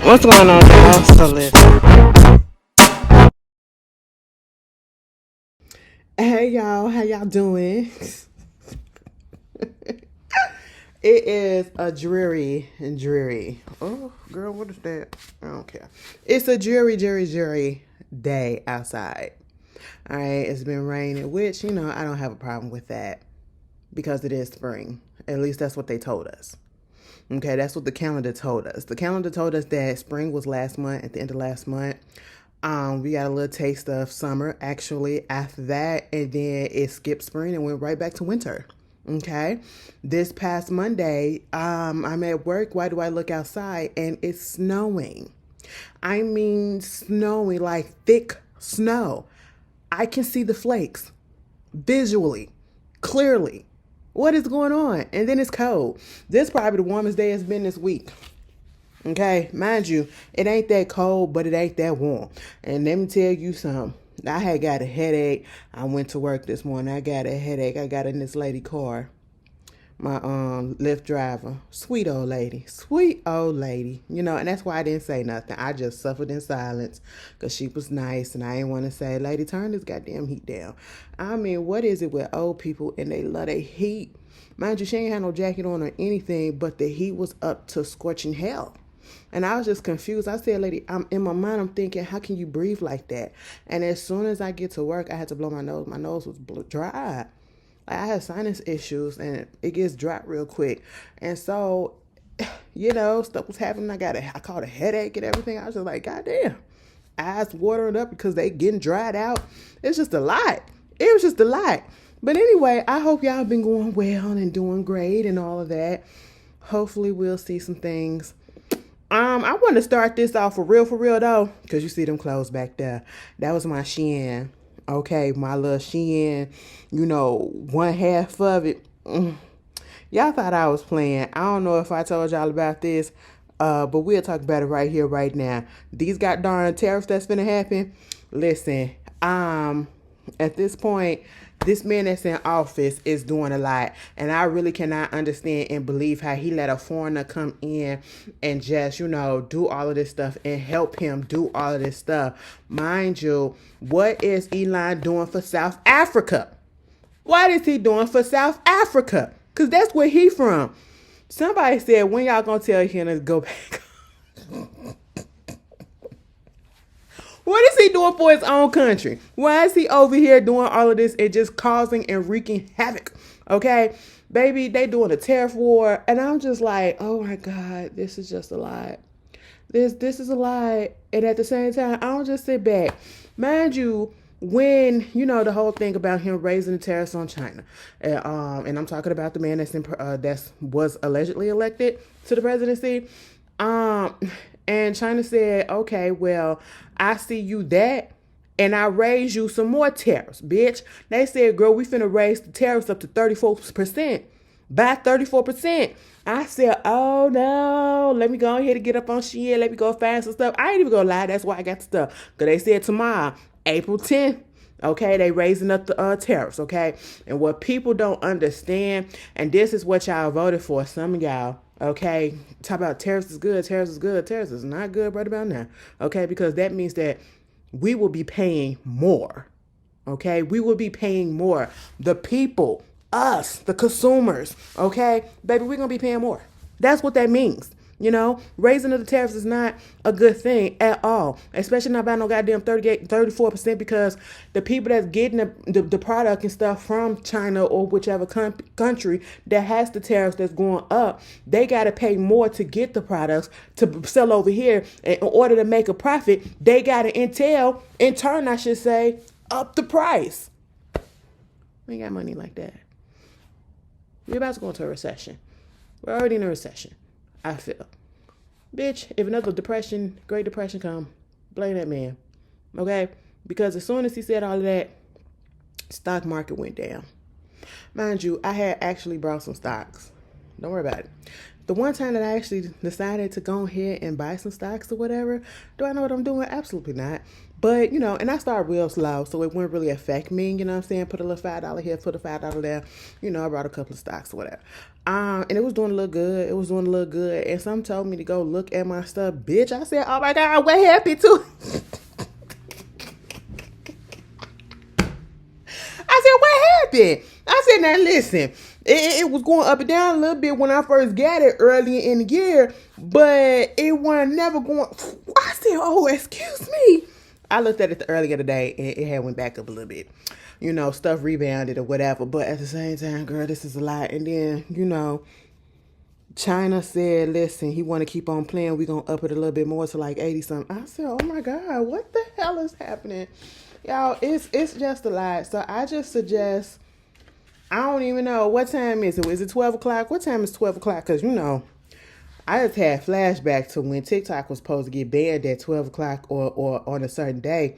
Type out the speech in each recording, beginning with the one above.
What's going on, y'all? So listen. Hey y'all, how y'all doing? It is a dreary. Oh, girl, what is that? I don't care. It's a dreary day outside. All right, it's been raining, which I don't have a problem with that because it is spring. At least that's what they told us. Okay, that's what the calendar told us. The calendar told us that spring was last month, at the end of last month. We got a little taste of summer actually after that, and then it skipped spring and went right back to winter. Okay, this past Monday, I'm at work. Why do I look outside and it's snowing? I mean, snowing, like thick snow. I can see the flakes visually, clearly. What is going on? And then it's cold. This is probably the warmest day it's been this week. Okay, mind you, it ain't that cold, but it ain't that warm. And let me tell you something. I had got a headache. I went to work this morning. I got a headache. I got in this lady car. My Lyft driver, sweet old lady, and that's why I didn't say nothing. I just suffered in silence because she was nice, and I didn't want to say, lady, turn this goddamn heat down. I mean, what is it with old people and they love their heat? Mind you, she ain't had no jacket on or anything, but the heat was up to scorching hell. And I was just confused. I said, lady, in my mind, I'm thinking, how can you breathe like that? And as soon as I get to work, I had to blow my nose. My nose was dry. I had sinus issues, and it gets dry real quick. And so, stuff was happening. I caught a headache and everything. I was just like, goddamn. Eyes watering up because they getting dried out. It's just a lot. It was just a lot. But anyway, I hope y'all been going well and doing great and all of that. Hopefully we'll see some things. I want to start this off for real though, because you see them clothes back there. That was my Shein. Okay, my little Shein, one half of it. Y'all thought I was playing. I don't know if I told y'all about this, but we'll talk about it right here, right now. These got darn tariffs that's finna happen. Listen, at this point, this man that's in office is doing a lot, and I really cannot understand and believe how he let a foreigner come in and just, do all of this stuff and help him do all of this stuff. Mind you, what is Elon doing for South Africa? What is he doing for South Africa? Because that's where he from. Somebody said, when y'all gonna tell him to go back? What is he doing for his own country? Why is he over here doing all of this and just causing and wreaking havoc? Okay, baby, they doing a tariff war, and I'm just like, oh my God, this is just a lot. This is a lot, and at the same time, I don't just sit back. Mind you, when the whole thing about him raising the tariffs on China, and I'm talking about the man that was allegedly elected to the presidency, and China said, okay, well, I see you that, and I raise you some more tariffs, bitch. They said, girl, we finna raise the tariffs up to 34%. By 34%. I said, oh no, let me go ahead and get up on Shein. Let me go find some stuff. I ain't even gonna lie, that's why I got the stuff. Because they said tomorrow, April 10th, okay, they raising up the tariffs, okay? And what people don't understand, and this is what y'all voted for, some of y'all, okay, talk about tariffs is good, tariffs is not good right about now, okay, because that means that we will be paying more, okay, we will be paying more, the people, us, the consumers, okay, baby, we're gonna be paying more. That's what that means. Raising of the tariffs is not a good thing at all, especially not by no goddamn 34%, because the people that's getting the product and stuff from China or whichever country that has the tariffs that's going up, they got to pay more to get the products to sell over here. In order to make a profit, they got to in turn, I should say, up the price. We ain't got money like that. We're about to go into a recession. We're already in a recession. I feel. Bitch, if another Great Depression come, blame that man. Okay? Because as soon as he said all of that, stock market went down. Mind you, I had actually brought some stocks. Don't worry about it. The one time that I actually decided to go ahead and buy some stocks or whatever, do I know what I'm doing? Absolutely not. But, and I started real slow, so it wouldn't really affect me, you know what I'm saying? Put a little $5 here, put a $5 there. I brought a couple of stocks or whatever. And it was doing a little good. It was doing a little good. And some told me to go look at my stuff. Bitch, I said, oh my God, what happened to it? I said, what happened? I said, now listen, it was going up and down a little bit when I first got it early in the year, but it wasn't never going. I said, oh, excuse me. I looked at it earlier today and it had went back up a little bit. Stuff rebounded or whatever. But at the same time, girl, this is a lot. And then, China said, listen, he want to keep on playing. We're going to up it a little bit more to like 80 something. I said, oh my God, what the hell is happening? Y'all, it's just a lot. So I just suggest, I don't even know, what time is it? Is it 12 o'clock? What time is 12 o'clock? Because, I just had flashback to when TikTok was supposed to get banned at 12 o'clock or on a certain day.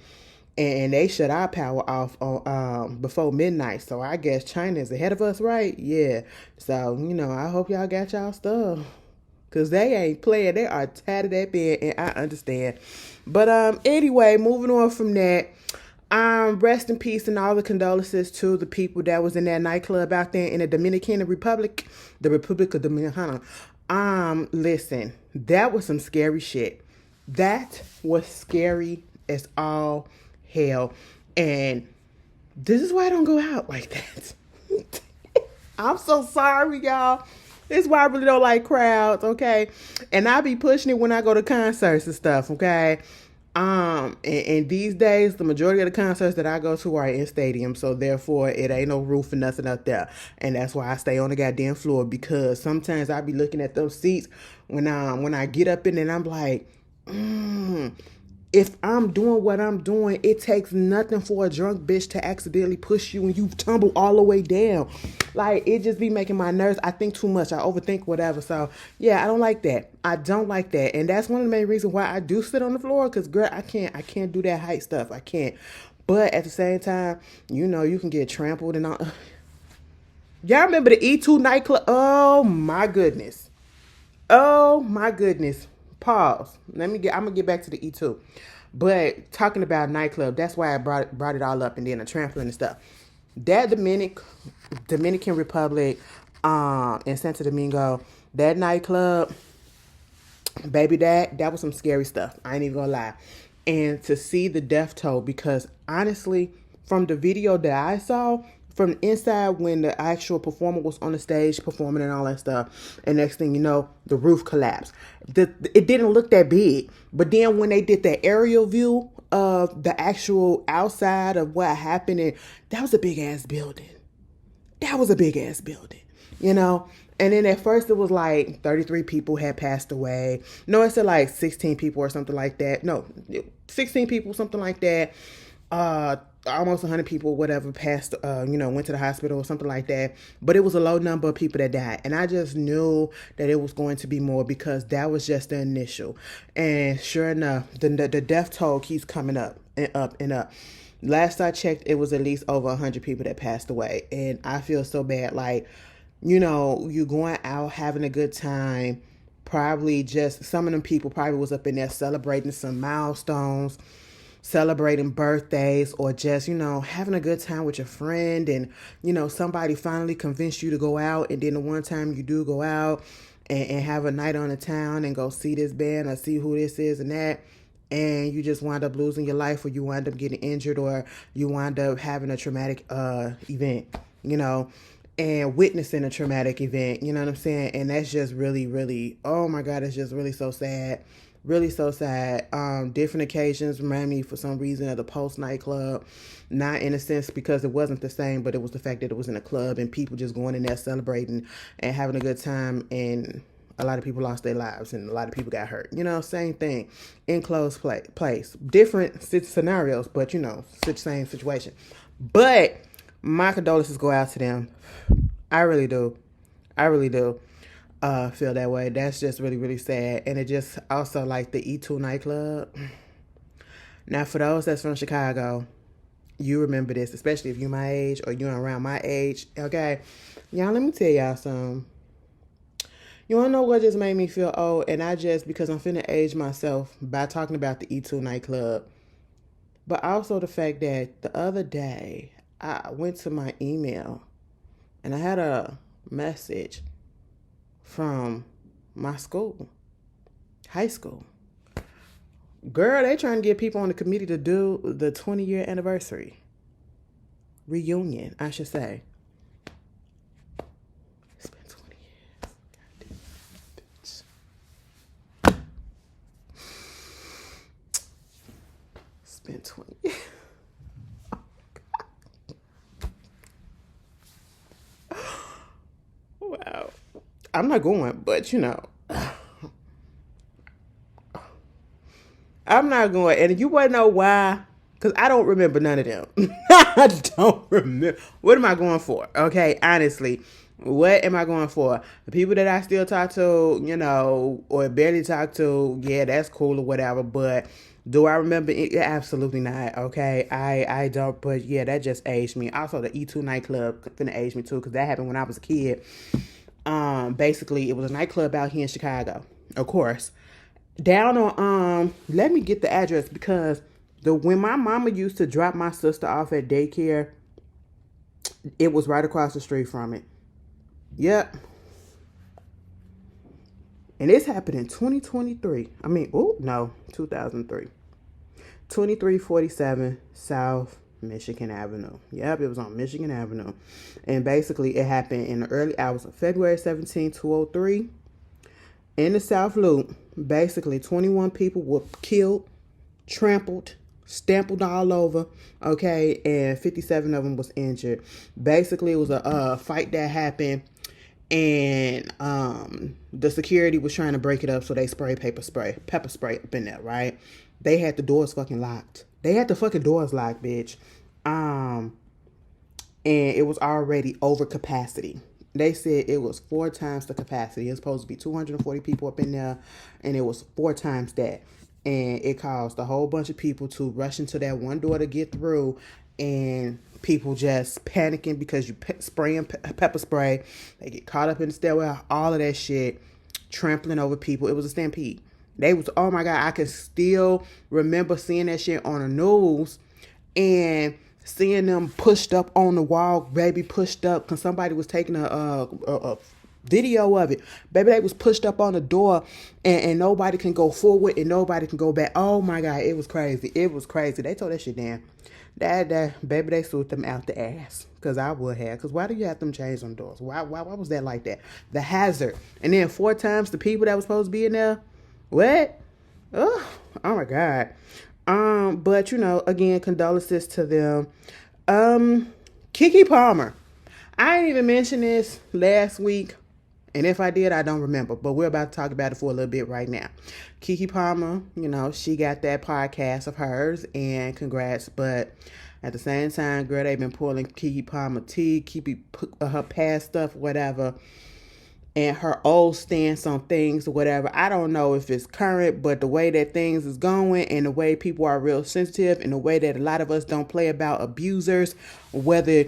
And they shut our power off on before midnight. So I guess China is ahead of us, right? Yeah. So, I hope y'all got y'all stuff. Because they ain't playing. They are tatted at bed, and I understand. But anyway, moving on from that. Rest in peace and all the condolences to the people that was in that nightclub out there in the Dominican Republic. The Republic of Dominicana. Listen, that was some scary shit. That was scary as all hell. And this is why I don't go out like that. I'm so sorry, y'all. This is why I really don't like crowds, okay? And I be pushing it when I go to concerts and stuff, okay? And these days, the majority of the concerts that I go to are in stadiums, so therefore it ain't no roof and nothing up there. And that's why I stay on the goddamn floor, because sometimes I be looking at those seats when I get up in it and I'm like, if I'm doing what I'm doing, it takes nothing for a drunk bitch to accidentally push you and you tumble all the way down. Like, it just be making my nerves. I think too much. I overthink whatever. So, yeah, I don't like that. I don't like that. And that's one of the main reasons why I do sit on the floor. Because, girl, I can't do that height stuff. I can't. But at the same time, you can get trampled and all. Y'all remember the E2 nightclub? Oh, my goodness. Oh, my goodness. Pause. I'm gonna get back to the E2. But talking about nightclub, that's why I brought it all up, and then the trampling and stuff. That Dominican Republic, in Santo Domingo, that nightclub, baby, that was some scary stuff. I ain't even gonna lie. And to see the death toll, because honestly, from the video that I saw, from the inside when the actual performer was on the stage performing and all that stuff, and next thing you know, the roof collapsed. It didn't look that big, but then when they did the aerial view of the actual outside of what happened, and that was a big ass building. That was a big ass building, And then at first it was like 33 people had passed away. No, it said like 16 people or something like that. No, 16 people, something like that. Almost 100 people, whatever, passed, went to the hospital or something like that. But it was a low number of people that died. And I just knew that it was going to be more, because that was just the initial. And sure enough, the death toll keeps coming up and up and up. Last I checked, it was at least over 100 people that passed away. And I feel so bad. Like, you're going out having a good time. Probably just, some of them people probably was up in there celebrating some milestones, celebrating birthdays, or just, having a good time with your friend, and, somebody finally convinced you to go out, and then the one time you do go out and have a night on the town and go see this band or see who this is and that, and you just wind up losing your life, or you wind up getting injured, or you wind up having a traumatic event, and witnessing a traumatic event, you know what I'm saying? And that's just really, really, oh my God, it's just really so sad. Really so sad. Different occasions remind me for some reason of the Post nightclub. Not in a sense because it wasn't the same, but it was the fact that it was in a club and people just going in there celebrating and having a good time, and a lot of people lost their lives and a lot of people got hurt. Same thing. Enclosed place. Different scenarios, but same situation. But my condolences go out to them. I really do. Feel that way. That's just really, really sad. And it just also like the E2 nightclub. Now, for those that's from Chicago, you remember this, especially if you're my age or you're around my age. Okay, y'all, let me tell y'all something. You want to know what just made me feel old? And I just, because I'm finna age myself by talking about the E2 nightclub. But also the fact that the other day I went to my email and I had a message from my school, high school. Girl, they trying to get people on the committee to do the 20-year anniversary. Reunion, I should say. It's been 20 years. Goddamn bitch. It's been 20 years. Wow. I'm not going, but I'm not going. And you want to know why? Because I don't remember none of them. I don't remember. What am I going for? Okay, honestly. What am I going for? The people that I still talk to, or barely talk to, yeah, that's cool or whatever. But do I remember it? Absolutely not. Okay, I don't. But yeah, that just aged me. Also, the E2 nightclub finna age me too, because that happened when I was a kid. Basically, it was a nightclub out here in Chicago, of course. Down on let me get the address, because when my mama used to drop my sister off at daycare, it was right across the street from it. Yep. And this happened in 2023. 2003. 2347 South Michigan Avenue. Yep, it was on Michigan Avenue. And basically it happened in the early hours of February 17, 2003. In the South Loop, basically 21 people were killed, trampled, stampled all over, okay, and 57 of them was injured. Basically, it was a fight that happened, and the security was trying to break it up, so they pepper spray up in there, right? They had the doors fucking locked. They had the fucking doors locked, bitch. And it was already over capacity. They said it was 4 times the capacity. It's supposed to be 240 people up in there, and it was 4 times that. And it caused a whole bunch of people to rush into that one door to get through, and people just panicking because you spraying pepper spray. They get caught up in the stairwell, all of that shit, trampling over people. It was a stampede. They was, oh my God, I can still remember seeing that shit on the news and seeing them pushed up on the wall, baby, pushed up, because somebody was taking a video of it. Baby, they was pushed up on the door, and nobody can go forward and nobody can go back. Oh my God, it was crazy. It was crazy. They tore that shit down. Baby, they sued them out the ass. Because I would have. Because why do you have them chains on doors? Why was that like that? The hazard. And then 4 times the people that was supposed to be in there. What? Oh my God. But again, condolences to them. Keke Palmer. I didn't even mention this last week, and if I did, I don't remember. But we're about to talk about it for a little bit right now. Keke Palmer, she got that podcast of hers, and congrats. But at the same time, girl, they've been pulling Keke Palmer tea, her past stuff, whatever, and her old stance on things or whatever. I don't know if it's current, but the way that things is going and the way people are real sensitive and the way that a lot of us don't play about abusers, whether,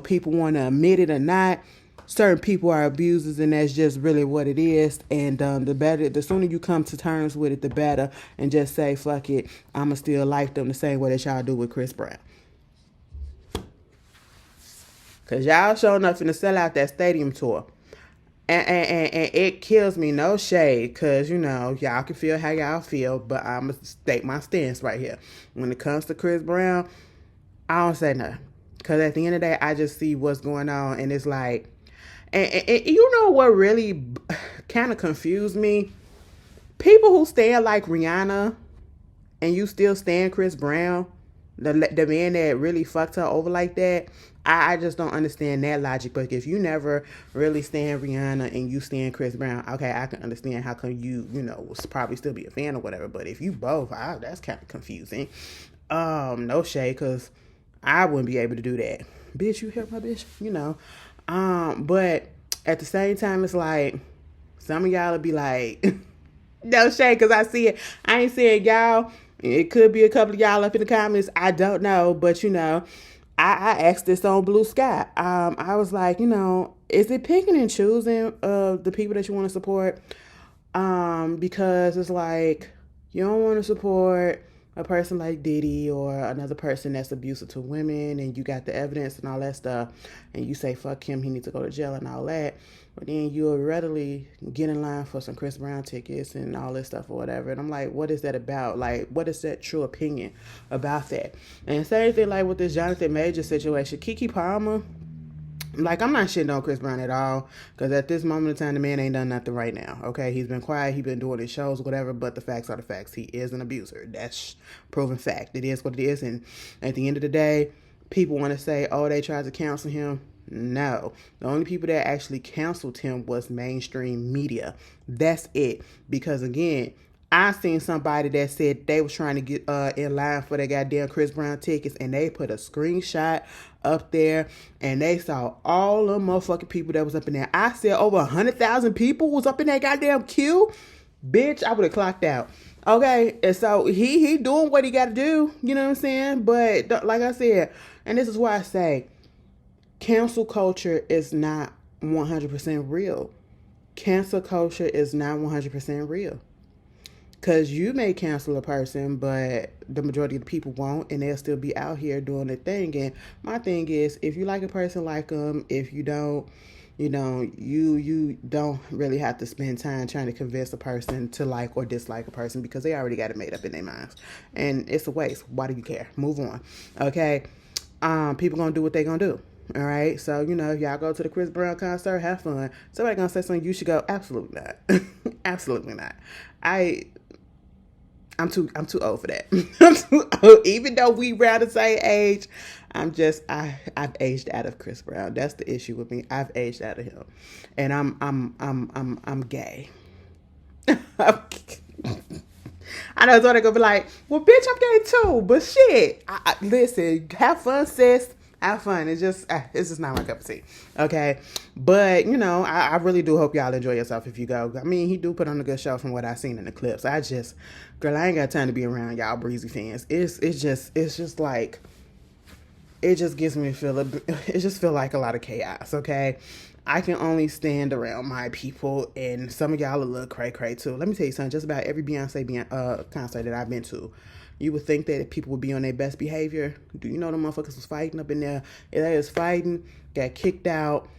people want to admit it or not, certain people are abusers, and that's just really what it is. And the sooner you come to terms with it, the better, and just say, fuck it, I'ma still like them the same way that y'all do with Chris Brown. Because y'all sure enough finna sell out that stadium tour. And it kills me, no shade, because, y'all can feel how y'all feel, but I'm going to state my stance right here. When it comes to Chris Brown, I don't say nothing. Because at the end of the day, I just see what's going on, and it's like, and you know what really kind of confused me? People who stand like Rihanna, and you still stand Chris Brown, the man that really fucked her over like that, I just don't understand that logic. But if you never really stand Rihanna and you stand Chris Brown, okay, I can understand how come you will probably still be a fan or whatever. But if you both, that's kind of confusing. No shade, because I wouldn't be able to do that. Bitch, you hear my bitch? But at the same time, it's like, some of y'all will be like, no shade, because I see it. I ain't saying y'all. It could be a couple of y'all up in the comments. I don't know. But, I asked this on Blue Sky. I was like, is it picking and choosing the people that you want to support? Because it's like, you don't want to support a person like Diddy or another person that's abusive to women, and you got the evidence and all that stuff, and you say fuck him, he needs to go to jail and all that, but then you'll readily get in line for some Chris Brown tickets and all this stuff or whatever. And I'm like, what is that about? Like, what is that true opinion about that? And same thing like with this Jonathan Major situation. Keke Palmer, like, I'm not shitting on Chris Brown at all, because at this moment in time, the man ain't done nothing right now, okay? He's been quiet, he's been doing his shows, whatever, but the facts are the facts. He is an abuser. That's proven fact. It is what it is, and at the end of the day, people want to say, oh, they tried to cancel him. No. The only people that actually canceled him was mainstream media. That's it. Because, again, I seen somebody that said they was trying to get in line for their goddamn Chris Brown tickets, and they put a screenshot up there, and they saw all the motherfucking people that was up in there. I said over 100,000 people was up in that goddamn queue. Bitch, I would have clocked out. Okay, and so he doing what he got to do, you know what I'm saying? But like I said, and this is why I say, cancel culture is not 100% real. Cancel culture is not 100% real. Because you may cancel a person, but the majority of the people won't, and they'll still be out here doing their thing. And my thing is, if you like a person, like them. If you don't, you don't really have to spend time trying to convince a person to like or dislike a person, because they already got it made up in their minds. And it's a waste. Why do you care? Move on. Okay? People gonna do what they gonna do. All right? So, if y'all go to the Chris Brown concert, have fun. Somebody gonna say something, you should go? Absolutely not. Absolutely not. I'm too old for that. I'm too old. Even though we around the same age, I've aged out of Chris Brown. That's the issue with me. I've aged out of him, and I'm gay. I know somebody's gonna be like, "Well, bitch, I'm gay too." But shit, listen, have fun, sis. Have fun. It's just not my cup of tea. Okay. But, I really do hope y'all enjoy yourself if you go. I mean, he do put on a good show from what I've seen in the clips. Girl, I ain't got time to be around y'all breezy fans. It's just like, it just gives me it just feel like a lot of chaos. Okay. I can only stand around my people, and some of y'all a little cray too. Let me tell you something. Just about every Beyonce concert that I've been to, you would think that people would be on their best behavior. Do you know the motherfuckers was fighting up in there? They was fighting, got kicked out.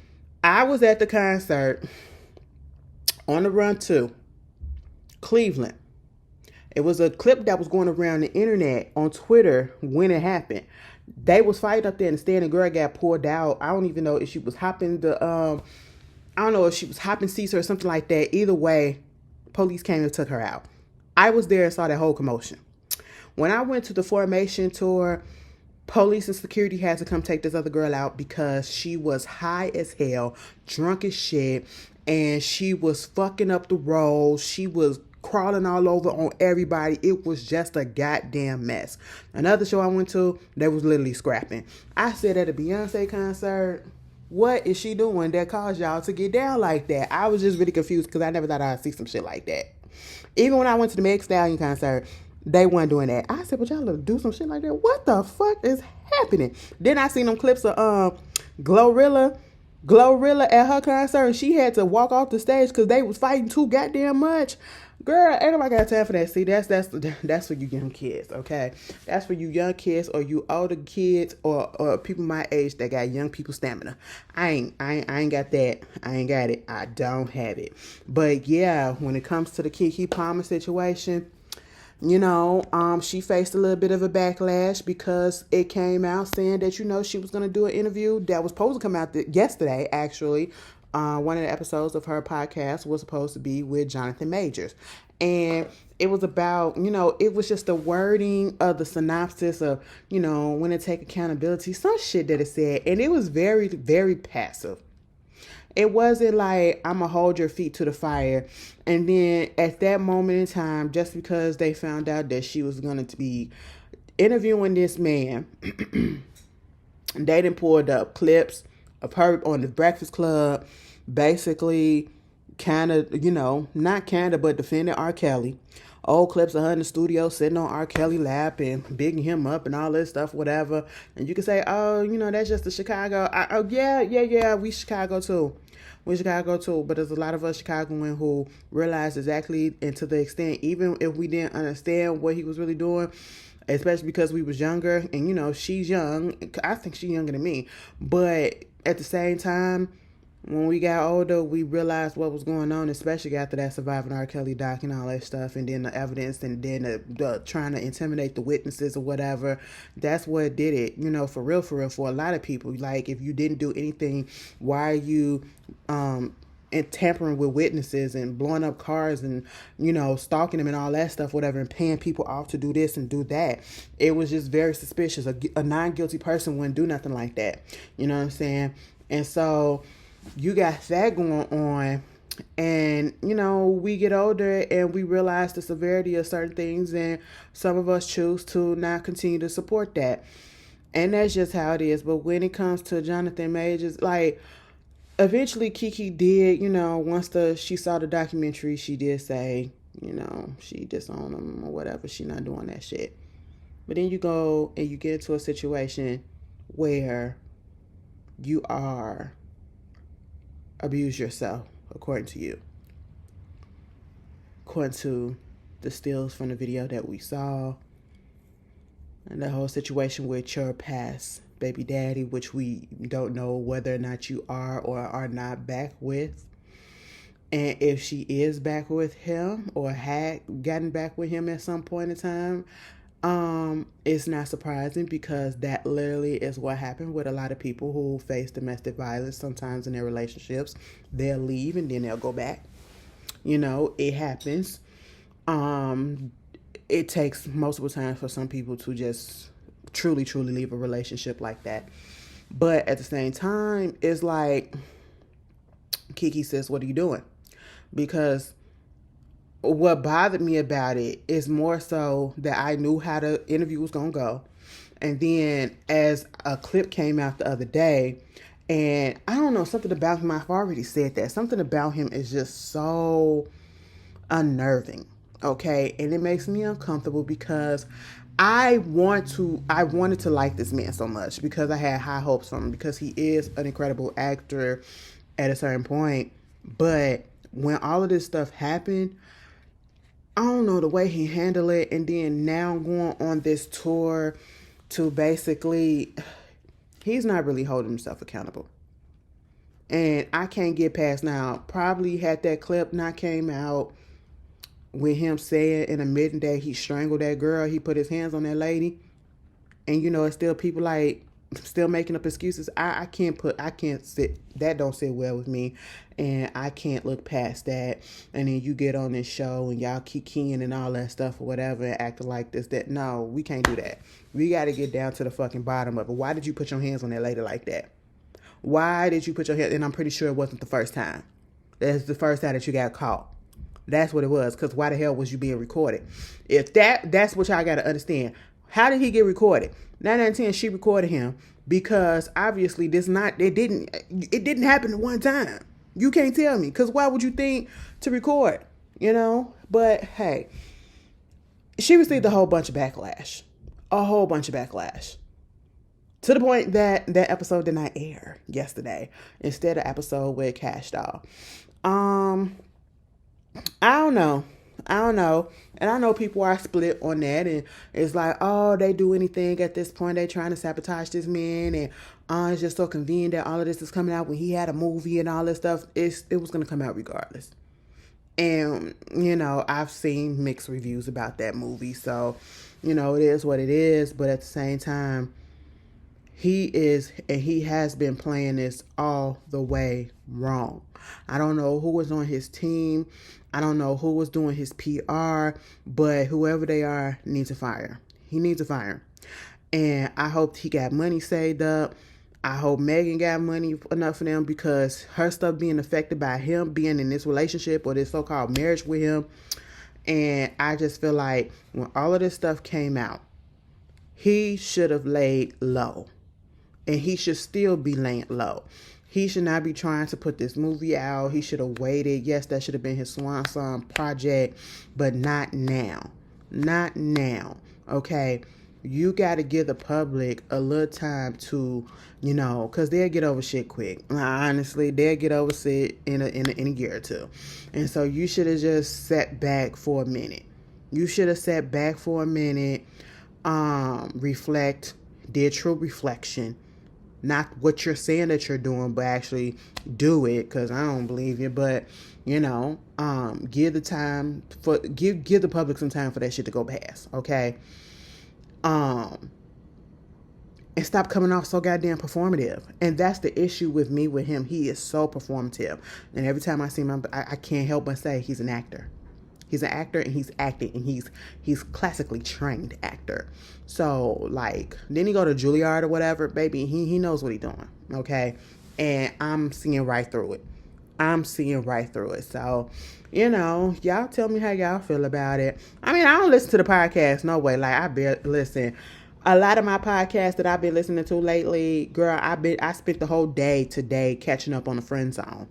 I was at the concert on the run to Cleveland. It was a clip that was going around the internet on Twitter when it happened. They was fighting up there, and the standing girl got pulled out. I don't even know if she was hopping seats or something like that. Either way, police came and took her out. I was there and saw that whole commotion. When I went to the Formation tour, police and security had to come take this other girl out because she was high as hell, drunk as shit, and she was fucking up the road. She was crawling all over on everybody. It was just a goddamn mess. Another show I went to, they was literally scrapping. I said at a Beyonce concert, what is she doing that caused y'all to get down like that? I was just really confused because I never thought I'd see some shit like that. Even when I went to the Meg Stallion concert, they weren't doing that. I said, but y'all do some shit like that? What the fuck is happening? Then I seen them clips of Glorilla at her concert, and she had to walk off the stage because they was fighting too goddamn much. Girl, ain't nobody got time for that. See, that's for you young kids, okay? That's for you young kids or you older kids or people my age that got young people stamina. I ain't got that. I ain't got it. I don't have it. But yeah, when it comes to the Keke Palmer situation, she faced a little bit of a backlash because it came out saying that, she was going to do an interview that was supposed to come out yesterday, actually. One of the episodes of her podcast was supposed to be with Jonathan Majors. And it was about, it was just the wording of the synopsis of, when to take accountability, some shit that it said. And it was very, very passive. It wasn't like, I'm going to hold your feet to the fire. And then at that moment in time, just because they found out that she was going to be interviewing this man, they done pulled up clips of her on the Breakfast Club, basically kind of, not kind of, but defending R. Kelly. Old clips of her in the studio sitting on R. Kelly lap and bigging him up and all this stuff, whatever. And you can say, oh, that's just the Chicago. Yeah, we Chicago too. with Chicago too, but there's a lot of us Chicagoans who realize exactly, and to the extent, even if we didn't understand what he was really doing, especially because we was younger, and you know, she's young. I think she's younger than me, but at the same time, when we got older, we realized what was going on, especially after that Surviving R. Kelly doc and all that stuff, and then the evidence, and then the trying to intimidate the witnesses or whatever. That's what did it, you know, for real, for a lot of people. Like, if you didn't do anything, why are you and tampering with witnesses and blowing up cars and, you know, stalking them and all that stuff, whatever, and paying people off to do this and do that? It was just very suspicious. A non-guilty person wouldn't do nothing like that. You know what I'm saying? And so you got that going on, and you know, we get older and we realize the severity of certain things, and some of us choose to not continue to support that, and that's just how it is. But when it comes to Jonathan Majors, like, eventually Keke did, you know, once she saw the documentary, she did say, you know, she disowned him or whatever, she not doing that shit. But then you go and you get into a situation where you are abuse yourself, according to you. According to the stills from the video that we saw, and the whole situation with your past baby daddy, which we don't know whether or not you are or are not back with. And if she is back with him or had gotten back with him at some point in time, it's not surprising, because that literally is what happened with a lot of people who face domestic violence. Sometimes in their relationships, they'll leave and then they'll go back. You know, it happens. It takes multiple times for some people to just truly leave a relationship like that. But at the same time, it's like, Keke says, what are you doing? Because what bothered me about it is more so that I knew how the interview was going to go. And then as a clip came out the other day, and I don't know, something about him, I've already said that, something about him is just so unnerving, okay? And it makes me uncomfortable, because I wanted to like this man so much, because I had high hopes from him, because he is an incredible actor at a certain point. But when all of this stuff happened, I don't know, the way he handled it, and then now going on this tour to basically, he's not really holding himself accountable. And I can't get past now, probably had that clip not came out with him saying and admitting that he strangled that girl, he put his hands on that lady, and you know, it's still people like still making up excuses. I can't sit, that don't sit well with me, and I can't look past that. And then you get on this show and y'all keep keying and all that stuff or whatever and acting like this, that. No, we can't do that. We got to get down to the fucking bottom of it. Why did you put your hands on that lady like that? Why did you put your hands? And I'm pretty sure it wasn't the first time. That's the first time that you got caught. That's what it was. Because why the hell was you being recorded? If that's what y'all got to understand. How did he get recorded? 9 out of 10, she recorded him, because obviously it didn't happen at one time. You can't tell me, because why would you think to record, you know? But hey, she received a whole bunch of backlash, to the point that that episode did not air yesterday, instead of episode with Cash Doll. I don't know. And I know people are split on that, and it's like, oh, they do anything at this point. They trying to sabotage this man, and it's just so convenient that all of this is coming out when he had a movie and all this stuff. It was going to come out regardless. And, you know, I've seen mixed reviews about that movie, so, you know, it is what it is. But at the same time, he has been playing this all the way wrong. I don't know who was on his team. I don't know who was doing his PR, but whoever they are needs to fire. He needs to fire. And I hope he got money saved up. I hope Megan got money enough for them, because her stuff being affected by him being in this relationship or this so-called marriage with him. And I just feel like when all of this stuff came out, he should have laid low. And he should still be laying low. He should not be trying to put this movie out. He should have waited. Yes, that should have been his swan song project, but not now. Not now. Okay? you got to give the public a little time to, because they'll get over shit quick. Honestly, they'll get over shit in a year or two. And so you should have just sat back for a minute. Reflect, did true reflection. Not what you're saying that you're doing, but actually do it, because I don't believe you. But, give the public some time for that shit to go past, okay? And stop coming off so goddamn performative. And that's the issue with him. He is so performative. And every time I see him, I can't help but say he's an actor. He's an actor, and he's acting, and he's classically trained actor. So, then he go to Juilliard or whatever, baby, he knows what he's doing, okay? And I'm seeing right through it. So, y'all tell me how y'all feel about it. I mean, I don't listen to the podcast, no way. Listen. A lot of my podcasts that I've been listening to lately, girl, I spent the whole day today catching up on the Friend Zone.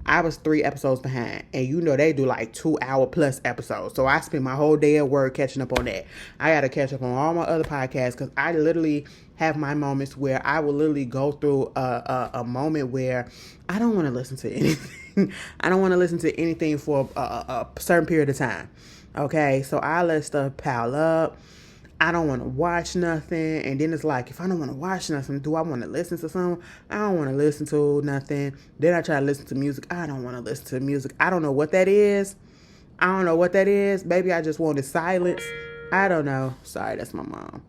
I was 3 episodes behind, and they do 2 hour plus episodes. So I spent my whole day at work catching up on that. I got to catch up on all my other podcasts, because I literally have my moments where I will literally go through a moment where I don't want to listen to anything. I don't want to listen to anything for a certain period of time. Okay, so I let stuff pile up. I don't want to watch nothing. And then it's if I don't want to watch nothing, do I want to listen to something? I don't want to listen to nothing. Then I try to listen to music. I don't want to listen to music. I don't know what that is. Maybe I just wanted silence. I don't know. Sorry, that's my mom.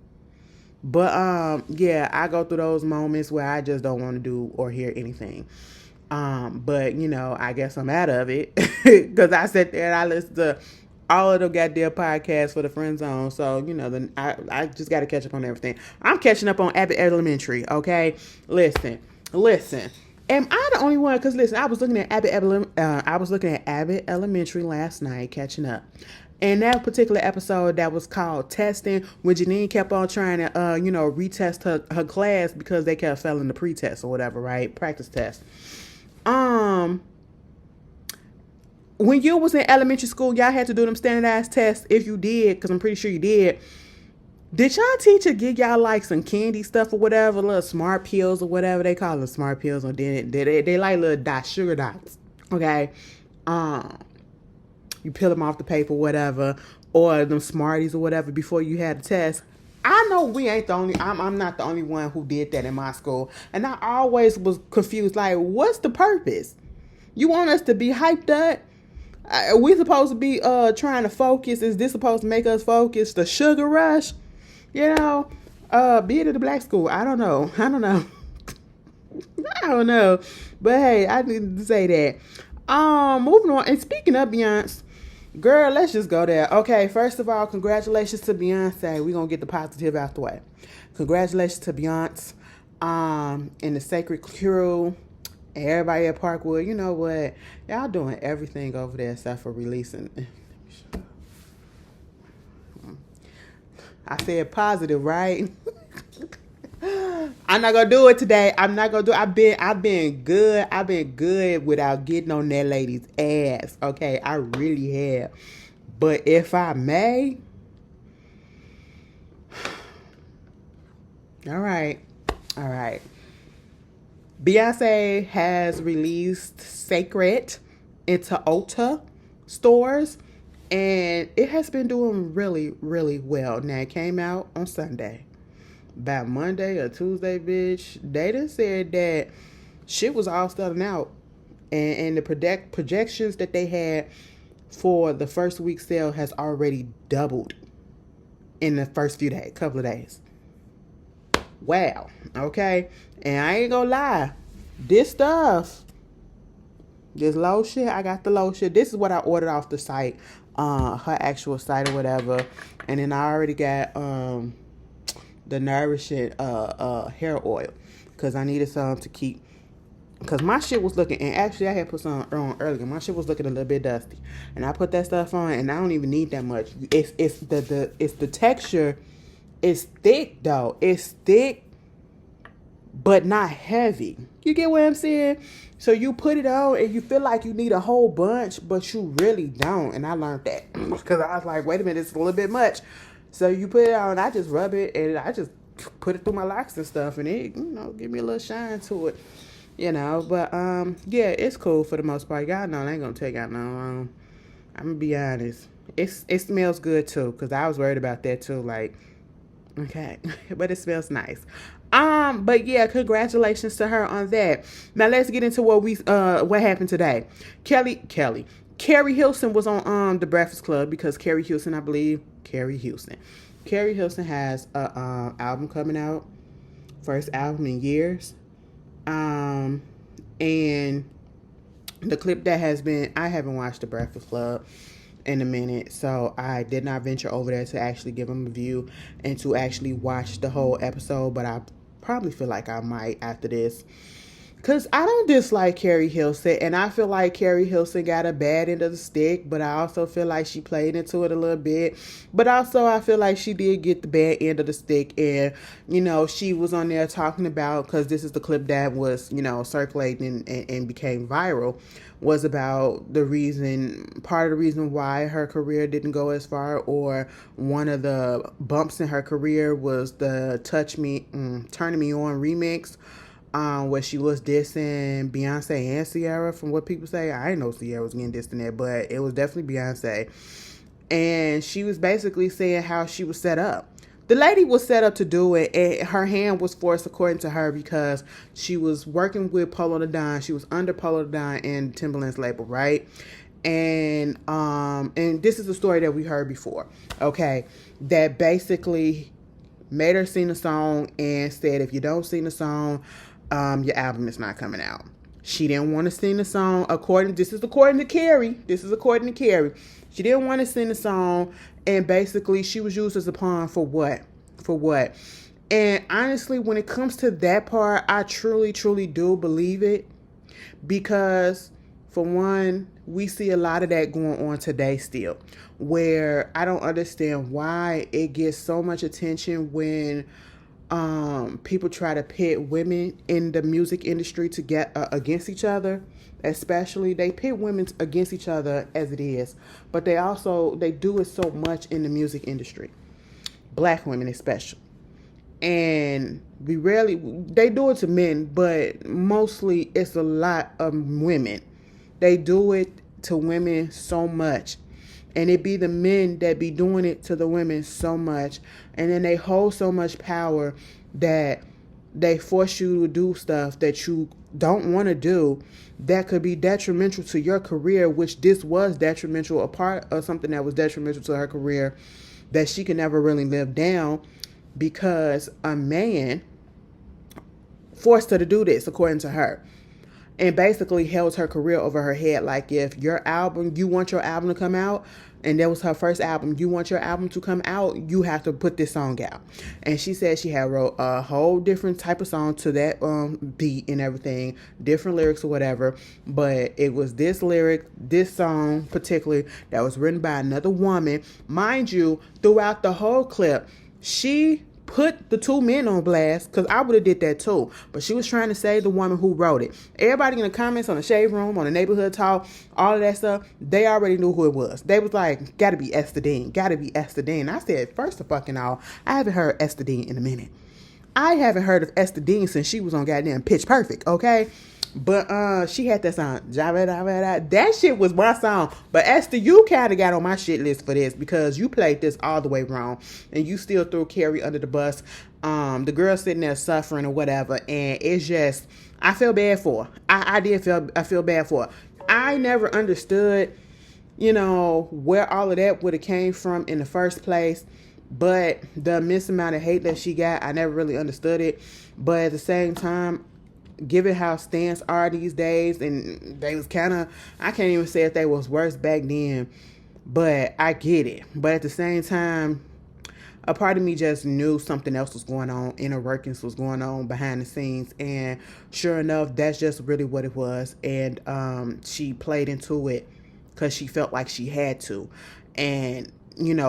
But, yeah, I go through those moments where I just don't want to do or hear anything. But, I guess I'm out of it. Because I sat there and I listened to all of the goddamn podcasts for the Friend Zone. So, then I just got to catch up on everything. I'm catching up on Abbott Elementary, okay? Listen. Am I the only one? Because, listen, I was looking at Abbott Elementary last night, catching up. And that particular episode that was called Testing, when Janine kept on trying to, retest her class because they kept failing the pre-test or whatever, right? Practice test. When you was in elementary school, y'all had to do them standardized tests. If you did, because I'm pretty sure you did. Did y'all teacher give y'all some candy stuff or whatever, little smart pills or whatever they call them, smart pills, or then they like little dots, sugar dots, okay? You peel them off the paper, whatever, or them Smarties or whatever before you had the test. I know we ain't the only. I'm not the only one who did that in my school, and I always was confused. What's the purpose? You want us to be hyped up? We supposed to be trying to focus. Is this supposed to make us focus? The sugar rush, be it at the black school. I don't know. But hey, I need to say that. Moving on. And speaking of Beyonce, girl, let's just go there. Okay, first of all, congratulations to Beyonce. We're gonna get the positive out the way. Congratulations to Beyonce, and the Sacred Crew. Everybody at Parkwood, you know what? Y'all doing everything over there except for releasing. I said positive, right? I'm not gonna do it today. I've been good. I've been good without getting on that lady's ass. Okay, I really have. But if I may, all right. Beyonce has released Sacred into Ulta stores, and it has been doing really, really well. Now, it came out on Sunday. By Monday or Tuesday, bitch, they done said that shit was all selling out. And the projections that they had for the first week sale has already doubled in the first couple of days. Wow. Okay. And I ain't gonna lie. This lotion, I got the lotion. This is what I ordered off the site. Her actual site or whatever. And then I already got the Nourishing hair oil. Because I needed some to keep. Because my shit was looking, and actually I had put some on earlier. My shit was looking a little bit dusty. And I put that stuff on, and I don't even need that much. It's the texture. It's thick though. It's thick, but not heavy. You get what I'm saying? So you put it on and you feel like you need a whole bunch, but you really don't. And I learned that because I was like, wait a minute, it's a little bit much. So you put it on, I just rub it and I just put it through my locks and stuff, and it, give me a little shine to it, But yeah, it's cool for the most part. Y'all know I ain't gonna take out no. I'm gonna be honest. It smells good too, cause I was worried about that too. Like, okay, but it smells nice. But yeah, congratulations to her on that. Now let's get into what happened today. Carrie Hilson was on the Breakfast Club because Carrie Hilson has a album coming out, first album in years. And the clip that has been, I haven't watched the Breakfast Club in a minute, so I did not venture over there to actually give them a view and to actually watch the whole episode, but I probably feel like I might after this, because I don't dislike Carrie Hilson, and I feel like Carrie Hilson got a bad end of the stick, but I also feel like she played into it a little bit. But also I feel like she did get the bad end of the stick, and, she was on there talking about, because this is the clip that was, circulating and became viral, was about part of the reason why her career didn't go as far, or one of the bumps in her career was the Turning Me On remix, where she was dissing Beyonce and Ciara. From what people say, I didn't know Ciara was getting dissed in there, but it was definitely Beyonce. And she was basically saying how she was set up. The lady was set up to do it, and her hand was forced, according to her, because she was working with Polo the Don. She was under Polo the Don and Timbaland's label, right? And this is a story that we heard before, okay? That basically made her sing the song and said, if you don't sing the song, your album is not coming out. She didn't want to sing the song. This is according to Carrie. She didn't want to sing the song, and basically she was used as a pawn for what? And honestly, when it comes to that part, I truly, truly do believe it, because for one, we see a lot of that going on today still, where I don't understand why it gets so much attention when people try to pit women in the music industry to get against each other. Especially, they pit women against each other as it is, but they do it so much in the music industry, black women especially. And they do it to men, but mostly it's a lot of women. They do it to women so much. And it be the men that be doing it to the women so much. And then they hold so much power that they force you to do stuff that you don't want to do, that could be detrimental to your career, which this was detrimental, a part of something that was detrimental to her career that she could never really live down, because a man forced her to do this, according to her, and basically held her career over her head. Like, if you want your album to come out, and that was her first album, you want your album to come out, you have to put this song out. And she said she had wrote a whole different type of song to that beat and everything, different lyrics or whatever, but it was this song particularly, that was written by another woman. Mind you, throughout the whole clip, she put the two men on blast, because I would have did that too, but she was trying to save the woman who wrote it. Everybody in the comments, on the Shade Room, on the Neighborhood Talk, all of that stuff, they already knew who it was. They was like, gotta be Esther Dean. I said, first of fucking all, I haven't heard Esther Dean in a minute. I haven't heard of Esther Dean since she was on goddamn Pitch Perfect, okay? But she had that song, that shit was my song. But Esther, you kind of got on my shit list for this, because you played this all the way wrong, and you still threw Carrie under the bus. The girl sitting there suffering or whatever, and it's just, I feel bad for her. I feel bad for her. I never understood, where all of that would have came from in the first place. But the immense amount of hate that she got, I never really understood it. But at the same time, given how stance are these days, and they was kind of, I can't even say if they was worse back then, but I get it. But at the same time, a part of me just knew something else was going on, inner workings was going on behind the scenes, and sure enough, that's just really what it was. And she played into it because she felt like she had to. And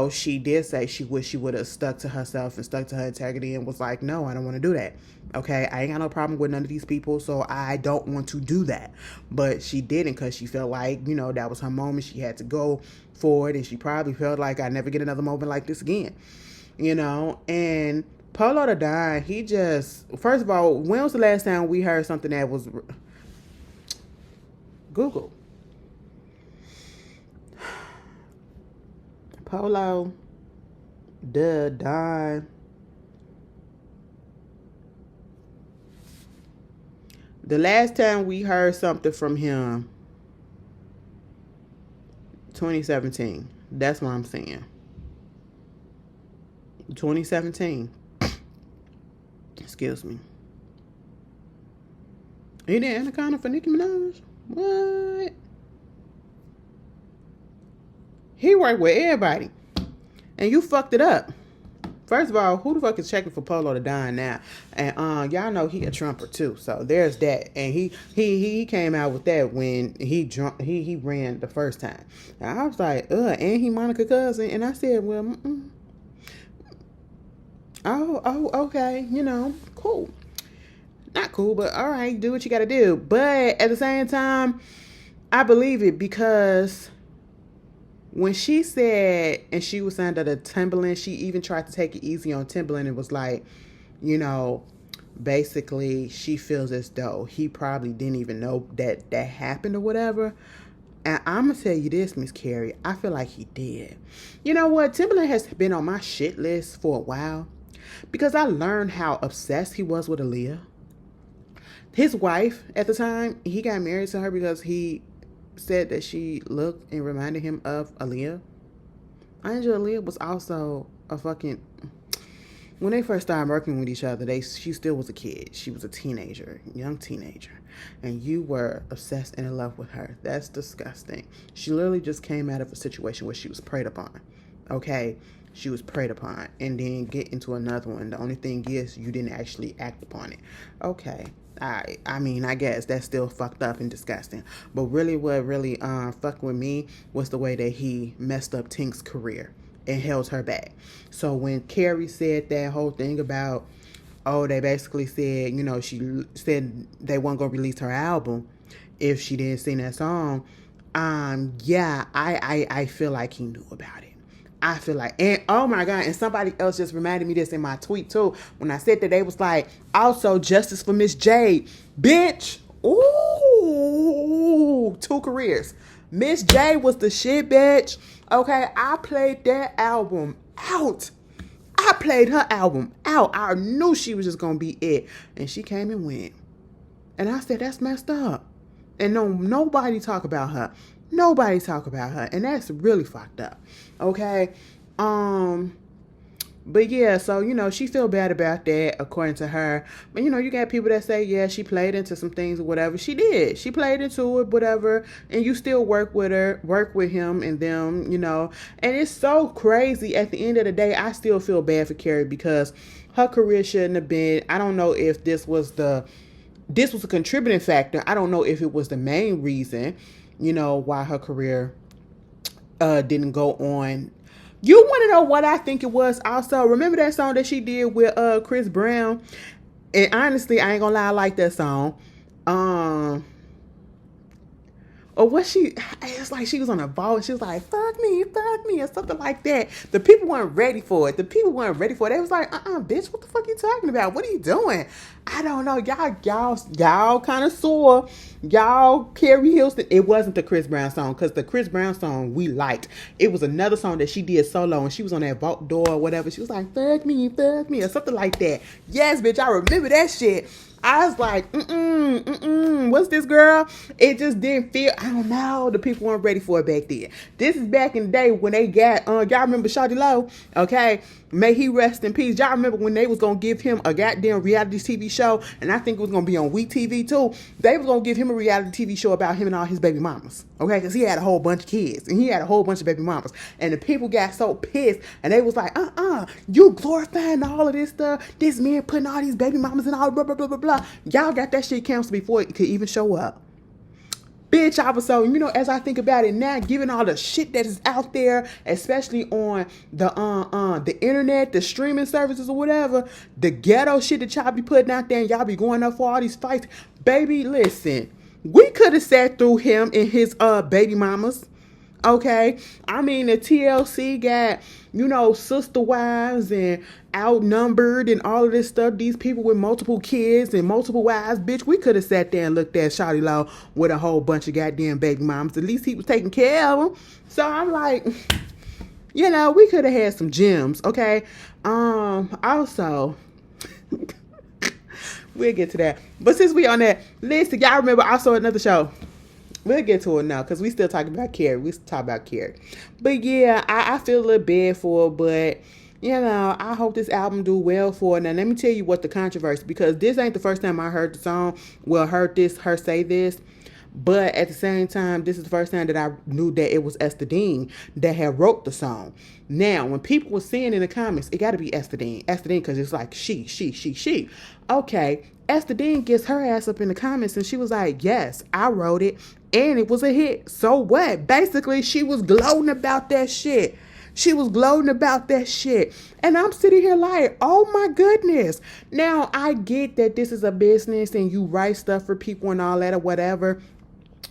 she did say she wished she would have stuck to herself and stuck to her integrity and was like, no, I don't want to do that. Okay, I ain't got no problem with none of these people, so I don't want to do that. But she didn't, because she felt like, that was her moment. She had to go for it, and she probably felt like, I never get another moment like this again. And Polo the Don, he just, first of all, when was the last time we heard something that was Google? Polo the Don. The last time we heard something from him, 2017. That's what I'm saying. 2017. Excuse me. He did Anaconda for Nicki Minaj? What? He worked with everybody. And you fucked it up. First of all, who the fuck is checking for Polo the Don now? And y'all know he a Trumper too, so there's that. And he came out with that when he ran the first time. And I was like, and he Monica cousin, and I said, well, oh, okay, cool. Not cool, but all right, do what you gotta do. But at the same time, I believe it, because when she said, and she was under the Timberland, she even tried to take it easy on Timberland and was like, basically she feels as though he probably didn't even know that happened or whatever. And I'm going to tell you this, Miss Carrie, I feel like he did. You know what? Timberland has been on my shit list for a while, because I learned how obsessed he was with Aaliyah. His wife at the time, he got married to her because he said that she looked and reminded him of Aaliyah. Angela Aaliyah was also a fucking... When they first started working with each other, she still was a kid. She was a teenager, young teenager. And you were obsessed and in love with her. That's disgusting. She literally just came out of a situation where she was preyed upon. Okay? She was preyed upon. And then get into another one. The only thing is, you didn't actually act upon it. Okay. I mean, I guess that's still fucked up and disgusting. But really what really fucked with me was the way that he messed up Tink's career and held her back. So when Carrie said that whole thing about, they basically said, she said they weren't going to release her album if she didn't sing that song. Yeah, I feel like he knew about it. I feel like, and oh my God, and somebody else just reminded me this in my tweet too. When I said that, they was like, also justice for Miss J. Bitch. Ooh, 2 careers. Miss J was the shit, bitch. Okay, I played that album out. I played her album out. I knew she was just going to be it. And she came and went. And I said, that's messed up. And nobody talk about her. Nobody talk about her. And that's really fucked up. Okay? But yeah, so, she feel bad about that, according to her. But, you got people that say, yeah, she played into some things or whatever. She did. She played into it, whatever. And you still work with him and them, And it's so crazy. At the end of the day, I still feel bad for Carrie, because her career shouldn't have been, I don't know if this was a contributing factor. I don't know if it was the main reason, why her career didn't go on. You want to know what I think it was also? Remember that song that she did with Chris Brown? And honestly, I ain't gonna lie, I like that song. Or was it's like she was on a ball and she was like, fuck me, or something like that. The people weren't ready for it. They was like, bitch, what the fuck you talking about? What are you doing? I don't know. Y'all kind of sore. Y'all, Carrie Hilson. It wasn't the Chris Brown song, because the Chris Brown song we liked. It was another song that she did solo, and she was on that vault door or whatever. She was like, fuck me, or something like that. Yes, bitch, I remember that shit. I was like, what's this, girl? It just didn't feel, I don't know. The people weren't ready for it back then. This is back in the day when they got, y'all remember Shawty Low? Okay. May he rest in peace. Y'all remember when they was going to give him a goddamn reality TV show, and I think it was going to be on We TV too. They was going to give him a reality TV show about him and all his baby mamas. Okay. Because he had a whole bunch of kids, and he had a whole bunch of baby mamas. And the people got so pissed, and they was like, you glorifying all of this stuff. This man putting all these baby mamas and all blah, blah, blah, blah, blah. Y'all got that shit canceled before it could even show up. Bitch, I was so, as I think about it now, given all the shit that is out there, especially on the internet, the streaming services or whatever, the ghetto shit that y'all be putting out there and y'all be going up for all these fights. Baby, listen, we could have sat through him and his baby mamas. Okay, I mean the TLC got, sister wives and outnumbered and all of this stuff. These people with multiple kids and multiple wives, bitch. We could have sat there and looked at Shawty Law with a whole bunch of goddamn baby moms. At least he was taking care of them. So I'm like, we could have had some gems. Okay, also. We'll get to that. But since we on that, listen, y'all remember also another show. We'll get to it now because we still talking about Carrie. We still talk about Carrie. But yeah, I feel a little bad for her, but I hope this album do well for her. Now let me tell you what the controversy, because this ain't the first time I heard the song. Well, heard her say this. But at the same time, this is the first time that I knew that it was Esther Dean that had wrote the song. Now, when people were saying in the comments, it got to be Esther Dean, because it's like she. Okay, Esther Dean gets her ass up in the comments and she was like, yes, I wrote it and it was a hit. So what? Basically, she was gloating about that shit. And I'm sitting here like, oh my goodness. Now, I get that this is a business and you write stuff for people and all that or whatever.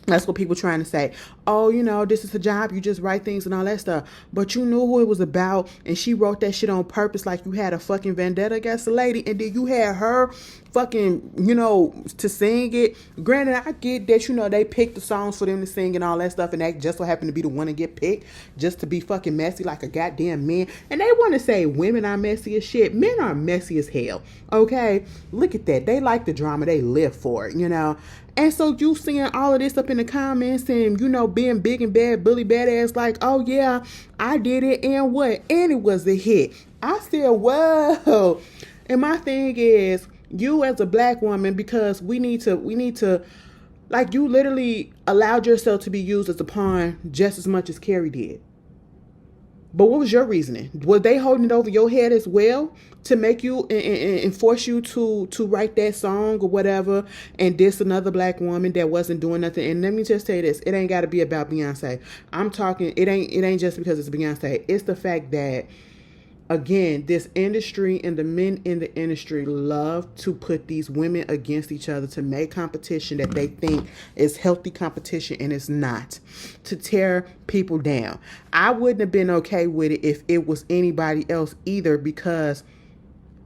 That's what people trying to say. Oh, this is a job. You just write things and all that stuff. But you knew who it was about. And she wrote that shit on purpose like you had a fucking vendetta against the lady. And then you had her fucking, to sing it. Granted, I get that, they picked the songs for them to sing and all that stuff. And that just so happened to be the one to get picked. Just to be fucking messy like a goddamn man. And they want to say women are messy as shit. Men are messy as hell. Okay? Look at that. They like the drama. They live for it, And so you seeing all of this up in the comments and, being big and bad, bully badass, like, oh yeah, I did it and what? And it was a hit. I said, whoa. And my thing is, you as a black woman, because we need to, like, you literally allowed yourself to be used as a pawn just as much as Carrie did. But what was your reasoning? Were they holding it over your head as well to make you and force you to write that song or whatever and diss another black woman that wasn't doing nothing? And let me just say this. It ain't got to be about Beyonce. I'm talking, it ain't just because it's Beyonce. It's the fact that, again, this industry and the men in the industry love to put these women against each other to make competition that they think is healthy competition, and it's not. To tear people down. I wouldn't have been okay with it if it was anybody else either, because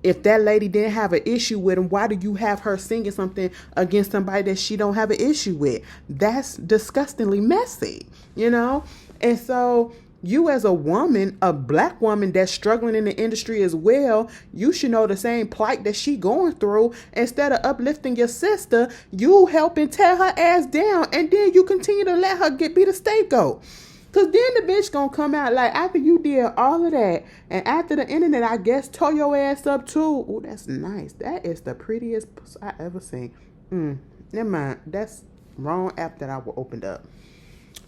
if that lady didn't have an issue with him, why do you have her singing something against somebody that she don't have an issue with? That's disgustingly messy, And so you as a woman, a black woman that's struggling in the industry as well, you should know the same plight that she going through. Instead of uplifting your sister, you helping tear her ass down, and then you continue to let her be the scapegoat. Because then the bitch gonna come out like, after you did all of that, and after the internet, I guess, tore your ass up too. Oh, that's nice. That is the prettiest I ever seen. Never mind. That's wrong app that I opened up.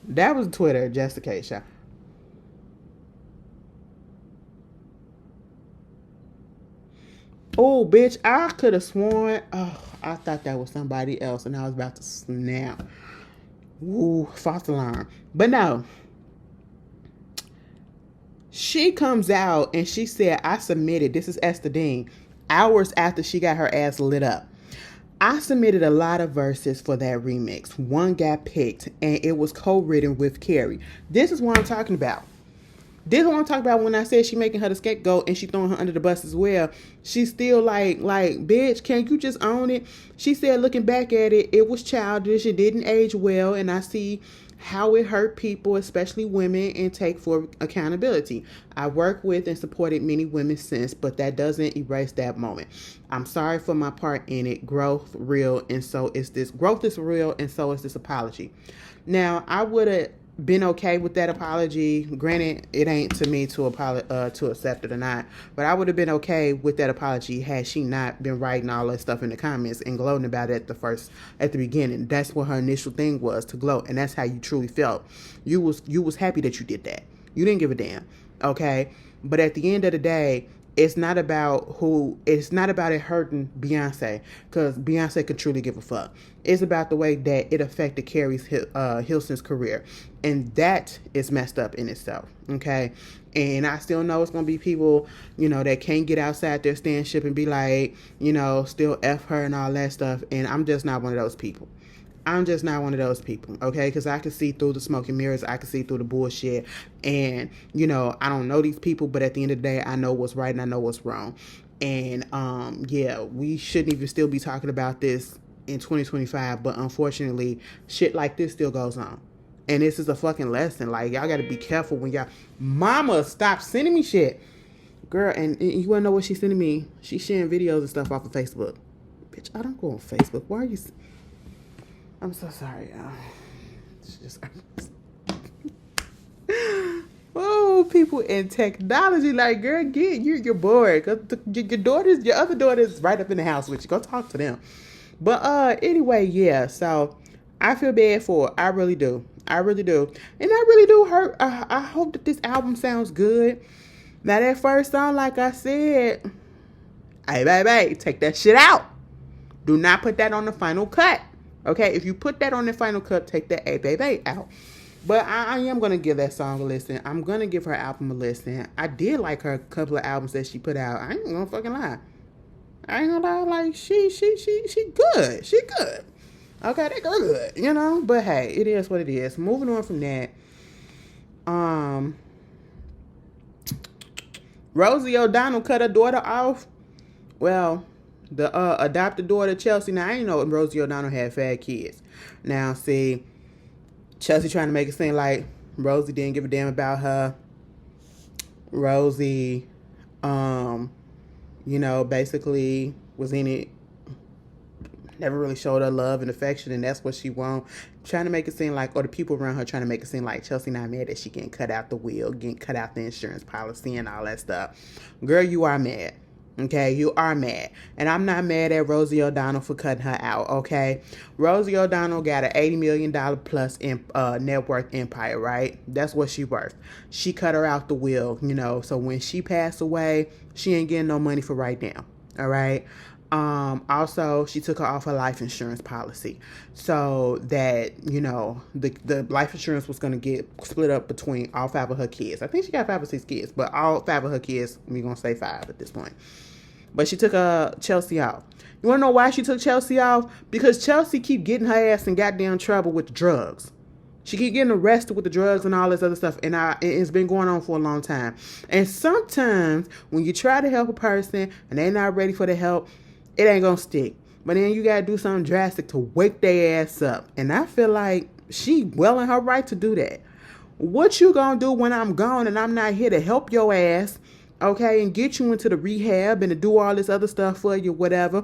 That was Twitter, just in case, y'all. Oh, bitch, I could have sworn. Oh, I thought that was somebody else, and I was about to snap. Ooh, false alarm. But no. She comes out and she said, I submitted, this is Esther Dean, hours after she got her ass lit up. I submitted a lot of verses for that remix. One got picked, and it was co-written with Carrie. This is what I'm talking about. This is what I'm talking about when I said she making her the scapegoat and she throwing her under the bus as well. She's still like, bitch, can't you just own it? She said, looking back at it, it was childish. It didn't age well. And I see how it hurt people, especially women, and take for accountability. I worked with and supported many women since, but that doesn't erase that moment. I'm sorry for my part in it. Growth real, and so is this. Growth is real, and so is this apology. Now, I would have been okay with that apology. Granted, it ain't to me to accept it or not, but I would have been okay with that apology had she not been writing all that stuff in the comments and gloating about it at the beginning. That's what her initial thing was, to gloat, and that's how you truly felt. You was happy that you did that. You didn't give a damn, okay? But at the end of the day, it's not about it hurting Beyonce, because Beyonce could truly give a fuck. It's about the way that it affected Carrie's Hilson's career, and that is messed up in itself. Okay, and I still know it's gonna be people, that can't get outside their standship and be like, still F her and all that stuff. And I'm just not one of those people. Okay? Because I can see through the smoke and mirrors. I can see through the bullshit. And, I don't know these people, but at the end of the day, I know what's right and I know what's wrong. And, we shouldn't even still be talking about this in 2025. But unfortunately, shit like this still goes on. And this is a fucking lesson. Like, y'all got to be careful when y'all... Mama, stop sending me shit. Girl, and you want to know what she's sending me? She's sharing videos and stuff off of Facebook. Bitch, I don't go on Facebook. Why are you... I'm so sorry, y'all. It's just... Oh, people in technology, like, girl, you're bored. Cause your other daughter's right up in the house with you. Go talk to them. But anyway, yeah. So I feel bad for her. I really do. And I really do hurt. I hope that this album sounds good. Now that first song, like I said, hey, baby, take that shit out. Do not put that on the final cut. Okay, if you put that on the final cut, take that A Baby out. But I am going to give that song a listen. I'm going to give her album a listen. I did like her couple of albums that she put out. I ain't going to fucking lie. Like, she good. She good. Okay, they good, But hey, it is what it is. Moving on from that. Rosie O'Donnell cut her daughter off. Well, the adopted daughter, Chelsea. Now, I didn't know Rosie O'Donnell had fat kids. Now, see, Chelsea trying to make it seem like Rosie didn't give a damn about her. Rosie, basically was in it. Never really showed her love and affection, and that's what she want. Trying to make it seem like, or the people around her trying to make it seem like Chelsea not mad that she getting cut out the will, getting cut out the insurance policy and all that stuff. Girl, you are mad. Okay, you are mad. And I'm not mad at Rosie O'Donnell for cutting her out, okay? Rosie O'Donnell got an $80 million plus net worth empire, right? That's what she worth. She cut her out the will, so when she passed away, she ain't getting no money for right now, all right? Also, she took her off her life insurance policy so that, the life insurance was going to get split up between all 5 of her kids. I think she got 5 or 6 kids, but all 5 of her kids, we're going to say 5 at this point. But she took Chelsea off. You want to know why she took Chelsea off? Because Chelsea keep getting her ass in goddamn trouble with the drugs. She keep getting arrested with the drugs and all this other stuff. And it's been going on for a long time. And sometimes when you try to help a person and they're not ready for the help, it ain't going to stick. But then you got to do something drastic to wake their ass up. And I feel like she well in her right to do that. What you going to do when I'm gone and I'm not here to help your ass, okay, and get you into the rehab and to do all this other stuff for you, whatever,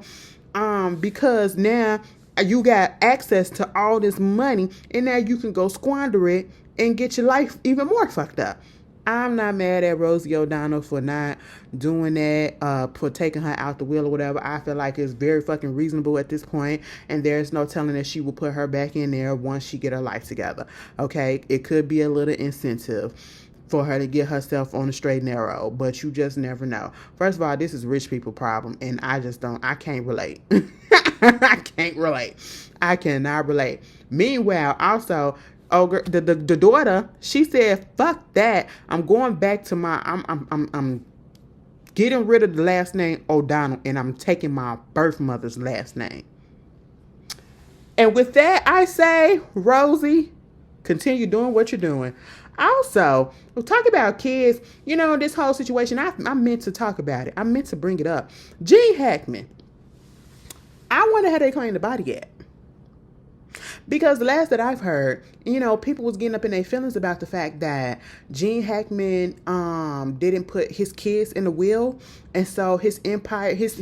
because now you got access to all this money and now you can go squander it and get your life even more fucked up. I'm not mad at Rosie O'Donnell for not doing that, for taking her out the will or whatever. I feel like it's very fucking reasonable at this point, and there's no telling that she will put her back in there once she get her life together. Okay, it could be a little incentive for her to get herself on the straight and narrow, but you just never know. First of all, this is rich people problem, and I can't relate. I cannot relate. Meanwhile, also, the daughter, she said, "Fuck that! I'm going back to I'm getting rid of the last name O'Donnell, and I'm taking my birth mother's last name." And with that, I say, Rosie, continue doing what you're doing. Also, we'll talk about kids. This whole situation, I meant to talk about it. I meant to bring it up. Gene Hackman. I wonder how they claim the body yet. Because the last that I've heard, people was getting up in their feelings about the fact that Gene Hackman didn't put his kids in the will, and so his empire, his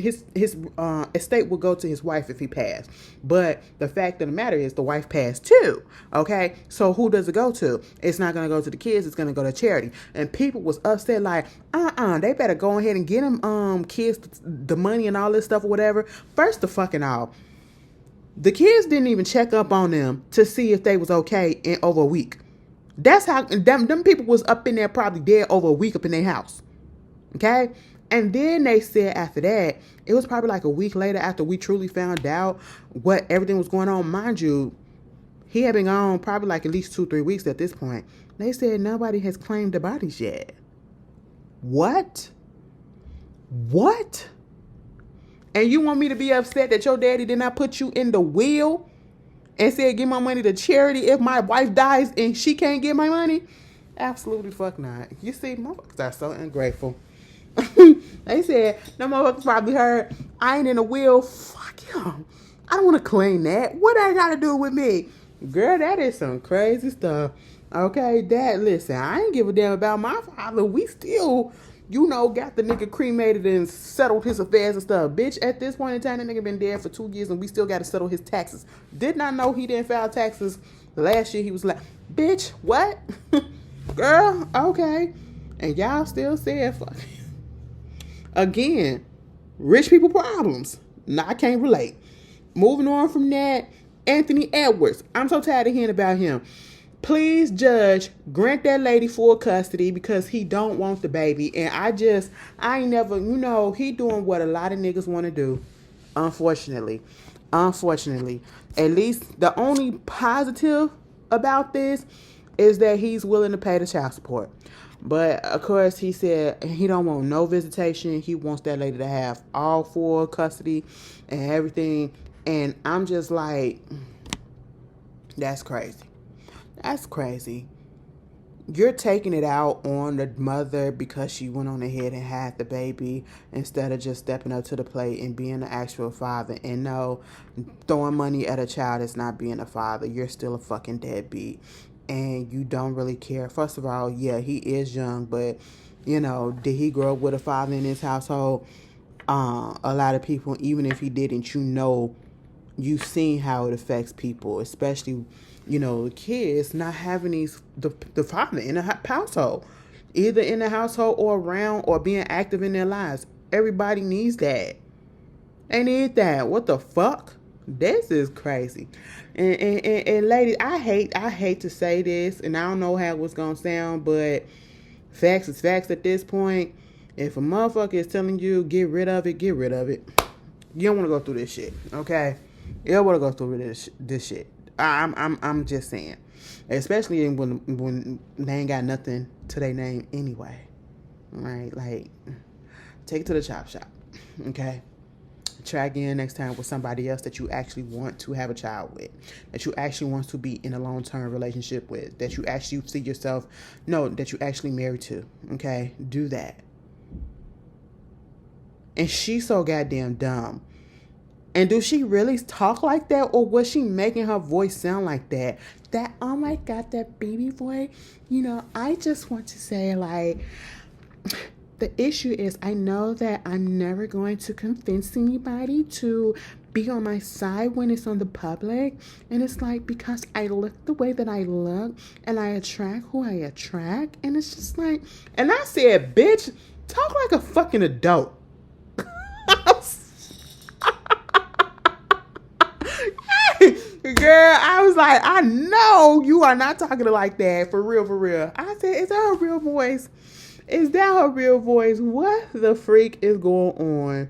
estate will go to his wife if he passed. But the fact of the matter is, the wife passed too. Okay, so who does it go to? It's not going to go to the kids. It's going to go to charity. And people was upset like, they better go ahead and get them kids the money and all this stuff or whatever. First of fucking all, the kids didn't even check up on them to see if they was okay in over a week. That's how them people was up in there probably dead over a week up in their house. Okay? And then they said after that, it was probably like a week later after we truly found out what everything was going on. Mind you, he had been gone probably like at least 2-3 weeks at this point. They said nobody has claimed the bodies yet. What? What? And you want me to be upset that your daddy did not put you in the will and said give my money to charity if my wife dies and she can't get my money? Absolutely fuck not. You see, motherfuckers are so ungrateful. They said, no motherfuckers probably heard, I ain't in the will. Fuck you. I don't want to claim that. What that got to do with me? Girl, that is some crazy stuff. Okay, Dad, listen, I ain't give a damn about my father. We still, got the nigga cremated and settled his affairs and stuff. Bitch, at this point in time, that nigga been dead for 2 years and we still got to settle his taxes. Did not know he didn't file taxes the last year he was like, bitch, what? Girl, okay. And y'all still saying fuck. Again, rich people problems. Nah, I can't relate. Moving on from that, Anthony Edwards. I'm so tired of hearing about him. Please, judge, grant that lady full custody because he don't want the baby. And I ain't never, he doing what a lot of niggas want to do. Unfortunately. At least the only positive about this is that he's willing to pay the child support. But, of course, he said he don't want no visitation. He wants that lady to have all full custody and everything. And I'm just like, that's crazy. That's crazy. You're taking it out on the mother because she went on ahead and had the baby instead of just stepping up to the plate and being the actual father. And no, throwing money at a child is not being a father. You're still a fucking deadbeat. And you don't really care. First of all, yeah, he is young, but, did he grow up with a father in his household? A lot of people, even if he didn't, you've seen how it affects people, especially, kids not having the father in the household, either in the household or around or being active in their lives. Everybody needs that. They need that. What the fuck? This is crazy. And ladies, I hate to say this, and I don't know how it's gonna sound, but facts is facts at this point. If a motherfucker is telling you get rid of it, get rid of it. You don't want to go through this shit, okay? You don't want to go through this shit. I'm just saying, especially when they ain't got nothing to their name anyway, right? Like, take it to the chop shop, okay? Try again next time with somebody else that you actually want to have a child with, that you actually want to be in a long-term relationship with, that you actually see yourself, that you actually married to, okay? Do that. And she's so goddamn dumb. And do she really talk like that, or was she making her voice sound like that? That, oh my God, that baby voice. I just want to say, like, the issue is I know that I'm never going to convince anybody to be on my side when it's on the public. And it's like, because I look the way that I look and I attract who I attract. And it's just like, and I said, bitch, talk like a fucking adult. Girl, I was like, I know you are not talking like that. For real. I said, is that her real voice? Is that her real voice? What the freak is going on?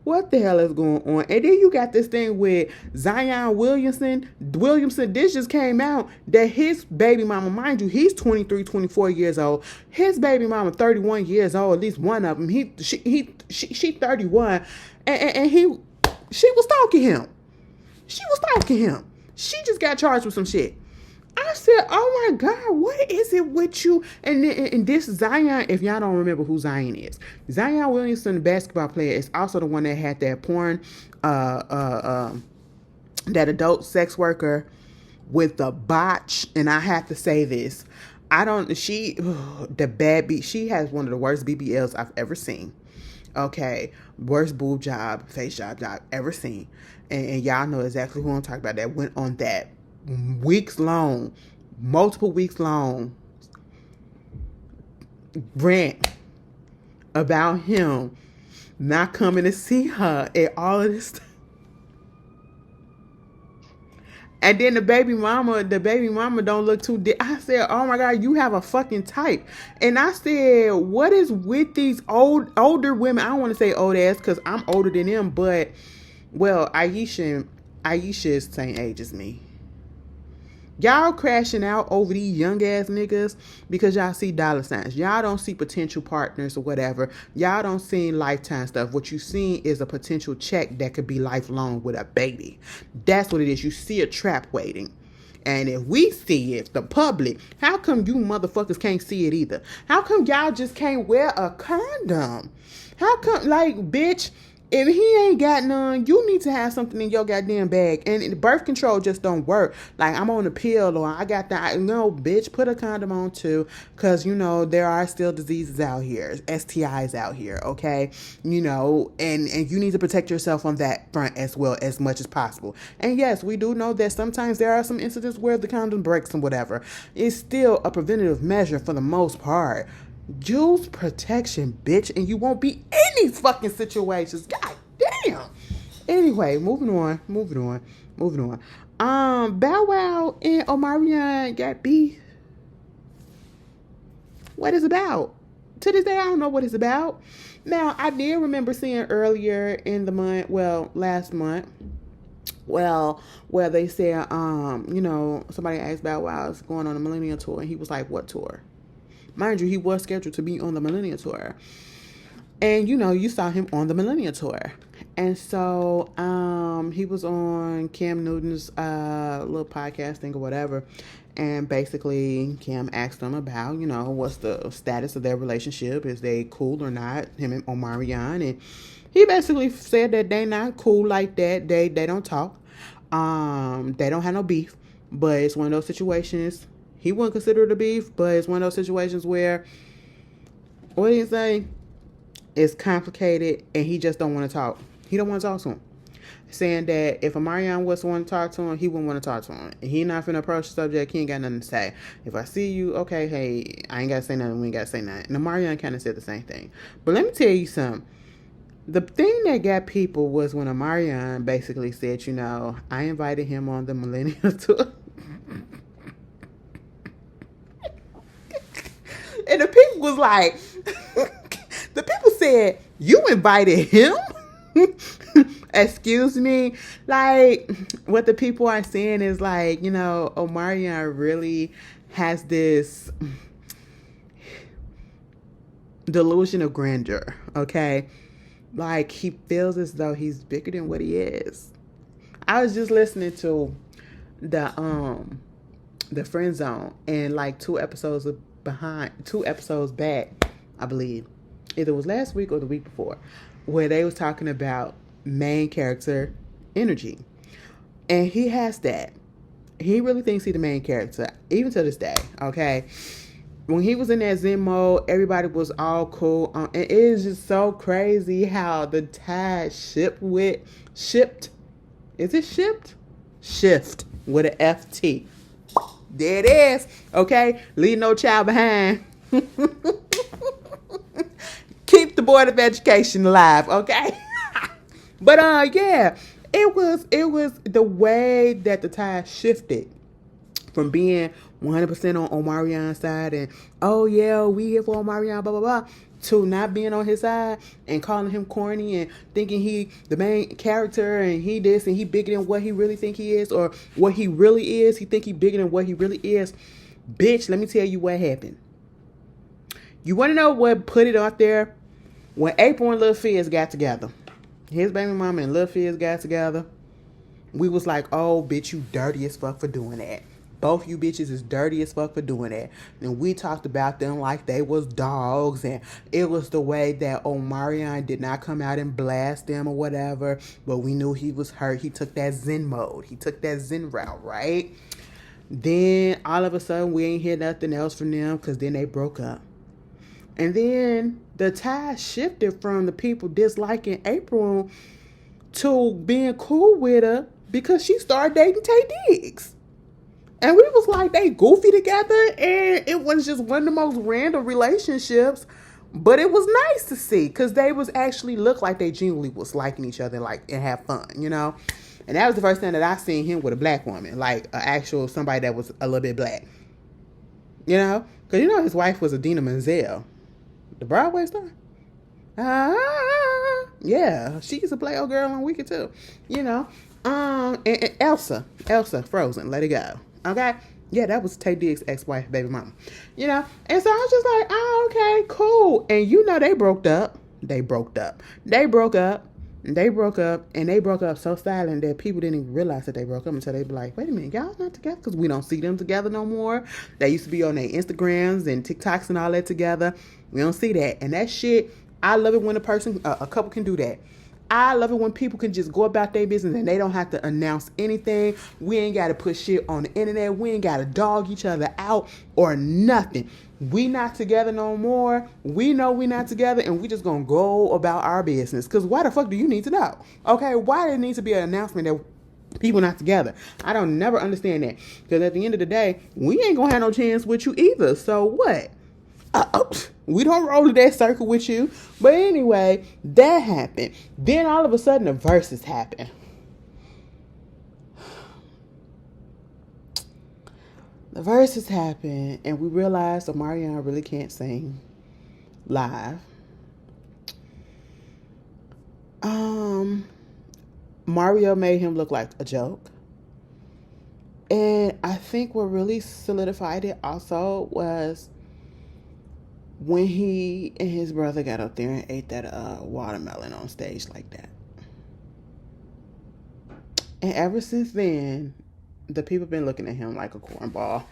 What the hell is going on? And then you got this thing with Zion Williamson. This just came out that his baby mama, mind you, he's 23, 24 years old. His baby mama, 31 years old, at least one of them. She 31. And she was stalking him. She just got charged with some shit. I said, oh my God, what is it with you? And this Zion, if y'all don't remember who Zion is, Zion Williamson, the basketball player, is also the one that had that porn, that adult sex worker with the botch. And I have to say this, she has one of the worst BBLs I've ever seen. Okay, worst boob job, face job I've ever seen. And y'all know exactly who I'm talking about. That went on that multiple weeks long rant about him not coming to see her and all of this stuff. And then the baby mama don't look too I said, oh my God, you have a fucking type. And I said, what is with these older women? I don't want to say old ass because I'm older than them, but well, Aisha is the same age as me. Y'all crashing out over these young ass niggas because y'all see dollar signs. Y'all don't see potential partners or whatever. Y'all don't see lifetime stuff. What you see is a potential check that could be lifelong with a baby. That's what it is. You see a trap waiting. And if we see it, the public, how come you motherfuckers can't see it either? How come y'all just can't wear a condom? How come, like, bitch, if he ain't got none, you need to have something in your goddamn bag. And birth control just don't work. Like, I'm on a pill or I got that. No, bitch, put a condom on too. Because, there are still diseases out here. STIs out here, okay? And you need to protect yourself on that front as well as much as possible. And yes, we do know that sometimes there are some incidents where the condom breaks and whatever. It's still a preventative measure for the most part. Use protection, bitch, and you won't be in these fucking situations. God damn. Anyway, moving on. Bow Wow and Omarion got beef. What is it about? To this day, I don't know what it's about. Now, I did remember seeing earlier in the month, last month, where they said, somebody asked Bow Wow's going on a Millennium Tour, and he was like, what tour? Mind you, he was scheduled to be on the Millennium Tour. And, you saw him on the Millennium Tour. And so he was on Cam Newton's little podcast thing or whatever. And basically, Cam asked him about, what's the status of their relationship. Is they cool or not, him and Omarion. And he basically said that they not cool like that. They don't talk. They don't have no beef. But it's one of those situations. He wouldn't consider it a beef, but it's one of those situations where, what did he say? It's complicated, and he just don't want to talk. He don't want to talk to him. Saying that if Omarion was to want to talk to him, he wouldn't want to talk to him. He not finna approach the subject. He ain't got nothing to say. If I see you, okay, hey, I ain't got to say nothing. We ain't got to say nothing. And Omarion kind of said the same thing. But let me tell you something. The thing that got people was when Omarion basically said, I invited him on the Millennium Tour. And the people was like, the people said, you invited him? Excuse me? Like, what the people are saying is like, Omarion really has this delusion of grandeur, okay? Like, he feels as though he's bigger than what he is. I was just listening to the Friend Zone, and like 2 episodes back, I believe. Either it was last week or the week before, where they was talking about main character energy. And he has that. He really thinks he's the main character, even to this day, okay? When he was in that Zen mode, everybody was all cool. And it is just so crazy how the tide shipped. Is it shipped? Shift with an FT. There it is. Okay? Leave no child behind. Keep the Board of Education alive, okay? But yeah, it was the way that the tide shifted from being 100% on Omarion's side and, oh yeah, we here for Omarion, blah, blah, blah, to not being on his side and calling him corny and thinking he the main character and he this and he bigger than what he really think he is, or what he really is. He think he bigger than what he really is. Bitch, let me tell you what happened. You want to know what put it out there? When April and Lil Fizz got together, his baby mama and Lil Fizz got together, we was like, oh, bitch, you dirty as fuck for doing that. Both you bitches is dirty as fuck for doing that. And we talked about them like they was dogs. And it was the way that Omarion did not come out and blast them or whatever. But we knew he was hurt. He took that Zen mode. He took that Zen route, right? Then all of a sudden we ain't hear nothing else from them because then they broke up. And then the tide shifted from the people disliking April to being cool with her because she started dating Tay Diggs. And we was like, they goofy together, and it was just one of the most random relationships, but it was nice to see, because they was actually look like they genuinely was liking each other, like, and have fun, And that was the first time that I seen him with a black woman, like an actual somebody that was a little bit black. You know? Because you know his wife was Adina Menzel, the Broadway star. Yeah, she used to play old girl on Wicked too. You know? And Elsa Frozen, Let It Go. Okay? Yeah, that was Tay Diggs' ex-wife, baby mama. You know? And so I was just like, oh, okay, cool. And you know they broke up. They broke up. And they broke up so silent that people didn't even realize that they broke up until they be like, wait a minute, y'all not together? Because we don't see them together no more. They used to be on their Instagrams and TikToks and all that together. We don't see that. And that shit, I love it when a couple can do that. I love it when people can just go about their business and they don't have to announce anything. We ain't got to put shit on the internet. We ain't got to dog each other out or nothing. We not together no more. We know we not together and we just going to go about our business. Because why the fuck do you need to know? Okay, why there needs to be an announcement that people not together? I don't never understand that. Because at the end of the day, we ain't going to have no chance with you either. So what? We don't roll to that circle with you. But anyway, that happened. Then all of a sudden the verses happened. The verses happened and we realized Omarion really can't sing live. Mario made him look like a joke. And I think what really solidified it also was when he and his brother got up there and ate that watermelon on stage like that. And ever since then, the people been looking at him like a cornball.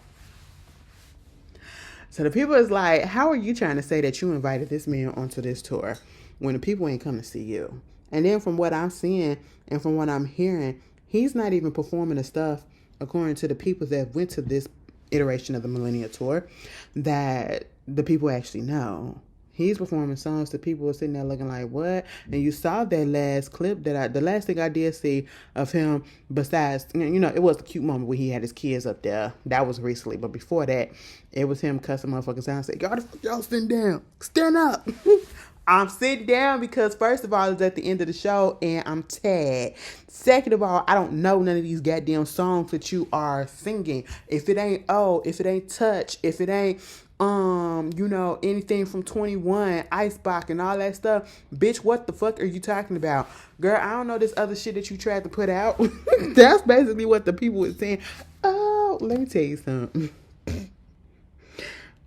So the people is like, how are you trying to say that you invited this man onto this tour when the people ain't come to see you? And then from what I'm seeing and from what I'm hearing, he's not even performing the stuff according to the people that went to this iteration of the Millennium Tour that the people actually know. He's performing songs that people were sitting there looking like, what? And you saw that last clip the last thing I did see of him, besides, you know, it was a cute moment where he had his kids up there. That was recently. But before that, it was him cussing motherfuckers out and saying, y'all sitting down. Stand up. I'm sitting down because first of all, it's at the end of the show and I'm tagged. Second of all, I don't know none of these goddamn songs that you are singing. If it ain't Touch, if it ain't you know, anything from 21, Icebox and all that stuff, bitch, what the fuck are you talking about? Girl, I don't know this other shit that you tried to put out. That's basically what the people were saying. Oh, let me tell you something.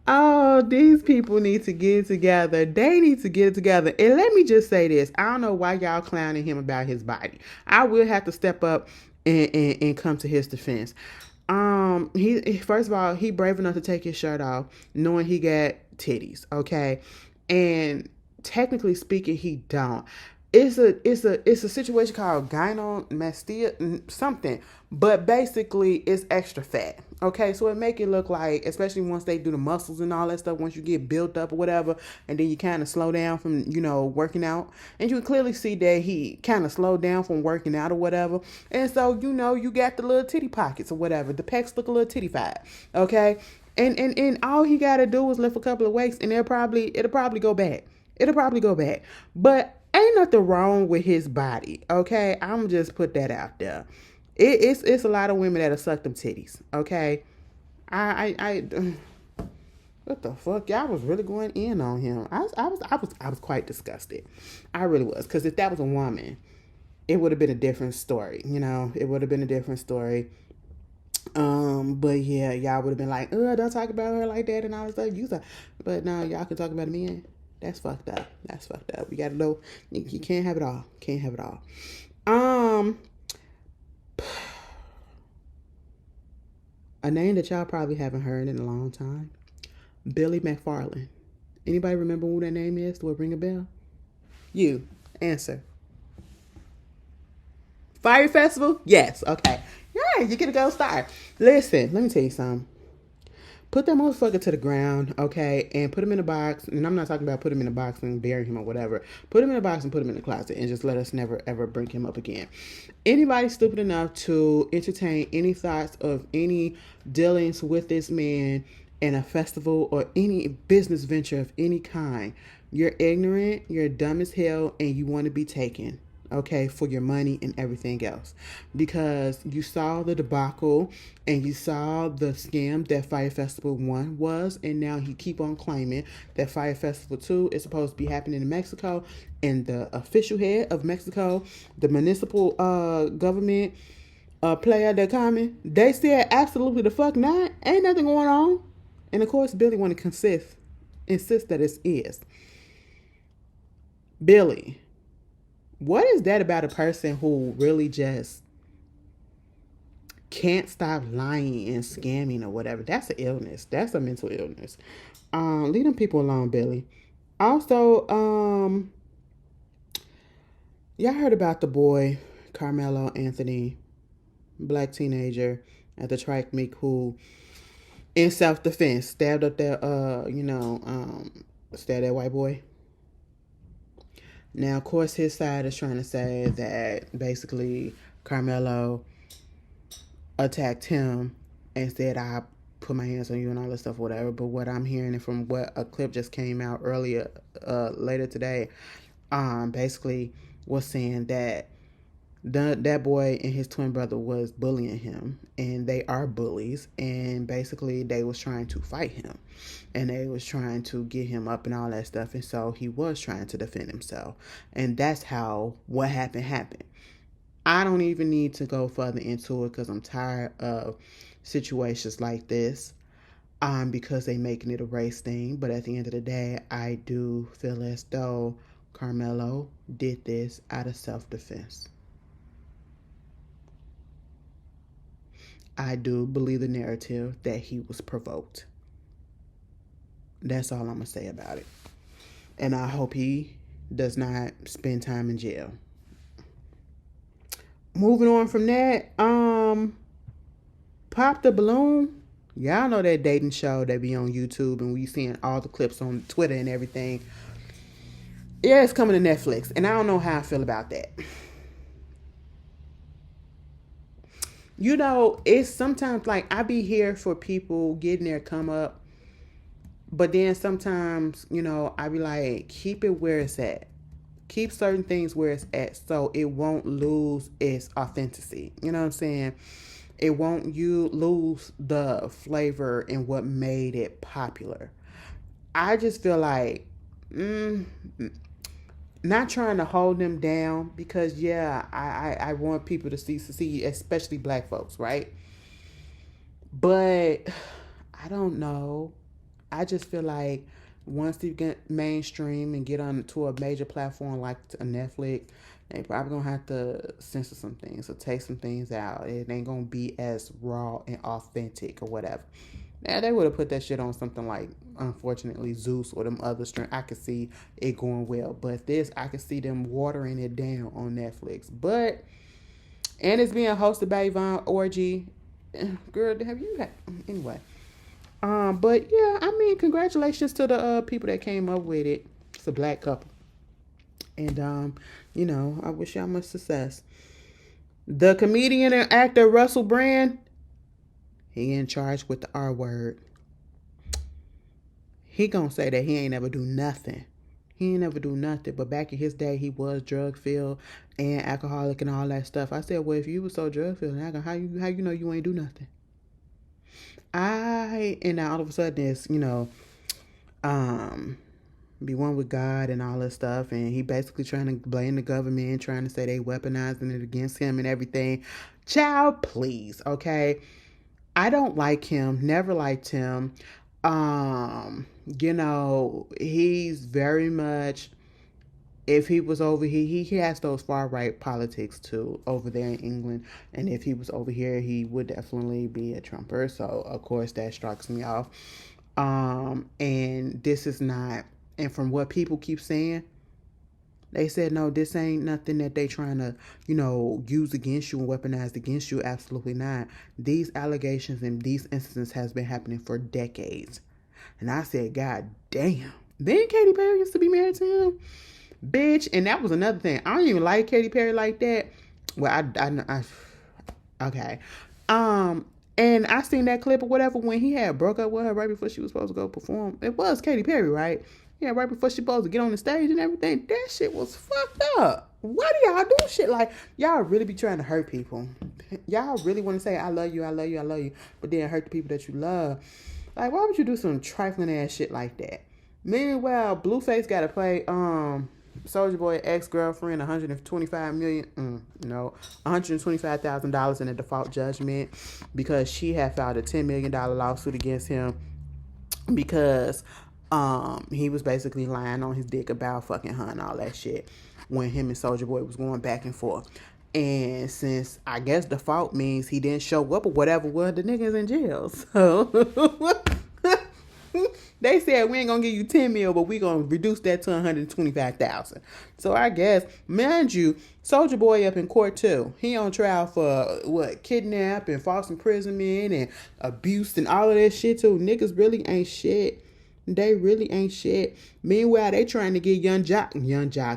Oh, these people need to get it together. They need to get it together. And let me just say this. I don't know why y'all clowning him about his body. I will have to step up and come to his defense. He first of all, he brave enough to take his shirt off, knowing he got titties, okay? And technically speaking, he don't. It's a situation called gynecomastia something, but basically it's extra fat. Okay, so it make it look like, especially once they do the muscles and all that stuff, once you get built up or whatever, and then you kind of slow down from, you know, working out, and you can clearly see that he kind of slowed down from working out or whatever, and so, you know, you got the little titty pockets or whatever, the pecs look a little titty-fied, okay, and all he got to do is lift a couple of weights, and it'll probably go back, but ain't nothing wrong with his body, okay, I'm just put that out there. It's a lot of women that'll suck them titties. Okay, I what the fuck? Y'all was really going in on him. I was quite disgusted. I really was, because if that was a woman, it would have been a different story. You know, it would have been a different story. But yeah, y'all would have been like, don't talk about her like that and all this stuff. But now y'all can talk about a man. That's fucked up. We gotta know you can't have it all. A name that y'all probably haven't heard in a long time. Billy McFarland. Anybody remember who that name is? Do it ring a bell? You. Answer. Fire Festival? Yes. Okay. Yeah, you get a gold star. Listen, let me tell you something. Put that motherfucker to the ground, okay, and put him in a box. And I'm not talking about put him in a box and bury him or whatever. Put him in a box and put him in the closet and just let us never, ever bring him up again. Anybody stupid enough to entertain any thoughts of any dealings with this man in a festival or any business venture of any kind, you're ignorant, you're dumb as hell, and you want to be taken, okay, for your money and everything else. Because you saw the debacle and you saw the scam that Fire Festival 1 was, and now he keep on claiming that Fire Festival 2 is supposed to be happening in Mexico, and the official head of Mexico, the municipal government player that coming, they said absolutely the fuck not. Ain't nothing going on. And of course, Billy want to insist that it is. Billy, what is that about a person who really just can't stop lying and scamming or whatever? That's an illness. That's a mental illness. Leave them people alone, Billy. Also, y'all heard about the boy Carmelo Anthony, black teenager at the track meet who, in self-defense, stabbed up that stabbed that white boy. Now, of course, his side is trying to say that basically Carmelo attacked him and said, I put my hands on you and all this stuff, whatever. But what I'm hearing from what a clip just came out later today, basically was saying that that boy and his twin brother was bullying him, and they are bullies, and basically they was trying to fight him, and they was trying to get him up and all that stuff, and so he was trying to defend himself, and that's how what happened. I don't even need to go further into it because I'm tired of situations like this, because they making it a race thing. But at the end of the day, I do feel as though Carmelo did this out of self-defense. I do believe the narrative that he was provoked. That's all I'm going to say about it. And I hope he does not spend time in jail. Moving on from that, Pop the Balloon. Y'all know that dating show that be on YouTube and we seeing all the clips on Twitter and everything. Yeah, it's coming to Netflix. And I don't know how I feel about that. You know, it's sometimes like I be here for people getting their come up. But then sometimes, you know, I be like, keep it where it's at. Keep certain things where it's at so it won't lose its authenticity. You know what I'm saying? It won't lose the flavor and what made it popular. I just feel like, not trying to hold them down because, yeah, I want people to see, especially black folks, right? But I don't know. I just feel like once you get mainstream and get onto a major platform like a Netflix, they probably gonna have to censor some things or take some things out. It ain't gonna be as raw and authentic or whatever. Now they would have put that shit on something like, unfortunately, Zeus or them other strength. I could see it going well, but this I could see them watering it down on Netflix. But and it's being hosted by Yvonne Orji. Girl, have you had anyway? But yeah, I mean, congratulations to the people that came up with it. It's a black couple. And, you know, I wish y'all much success. The comedian and actor Russell Brand, he in charge with the R word. He gonna say that he ain't never do nothing. He ain't never do nothing. But back in his day, he was drug-filled and alcoholic and all that stuff. I said, well, if you were so drug-filled and alcoholic, how you know you ain't do nothing? And now all of a sudden it's, you know, be one with God and all this stuff, and he basically trying to blame the government, trying to say they weaponizing it against him and everything. Child, please, okay? I don't like him, never liked him. You know, he's very much, if he was over here, he has those far right politics too over there in England. And if he was over here, he would definitely be a Trumper. So of course that strikes me off. And this is not, and from what people keep saying, they said, no, this ain't nothing that they trying to, you know, use against you and weaponize against you. Absolutely not. These allegations and these incidents has been happening for decades. And I said, God damn. Then Katy Perry used to be married to him. Bitch. And that was another thing. I don't even like Katy Perry like that. Well, I okay. And I seen that clip or whatever when he had broke up with her right before she was supposed to go perform. It was Katy Perry, right? Yeah, right before she supposed to get on the stage and everything. That shit was fucked up. Why do y'all do shit like y'all really be trying to hurt people? Y'all really want to say I love you, I love you, I love you, but then hurt the people that you love. Like, why would you do some trifling ass shit like that? Meanwhile, Blueface got to pay Soulja Boy ex-girlfriend 125 million, no, $125,000 in a default judgment because she had filed a $10 million lawsuit against him because he was basically lying on his dick about fucking her and all that shit when him and Soulja Boy was going back and forth. And since I guess default means he didn't show up or whatever, well, the nigga's in jail. So they said we ain't gonna give you 10 mil, but we gonna reduce that to 125,000. So I guess, mind you, Soulja Boy up in court too. He on trial for what, kidnap and false imprisonment and abuse and all of that shit too. Niggas really ain't shit. They really ain't shit. Meanwhile, they trying to get Young Jock.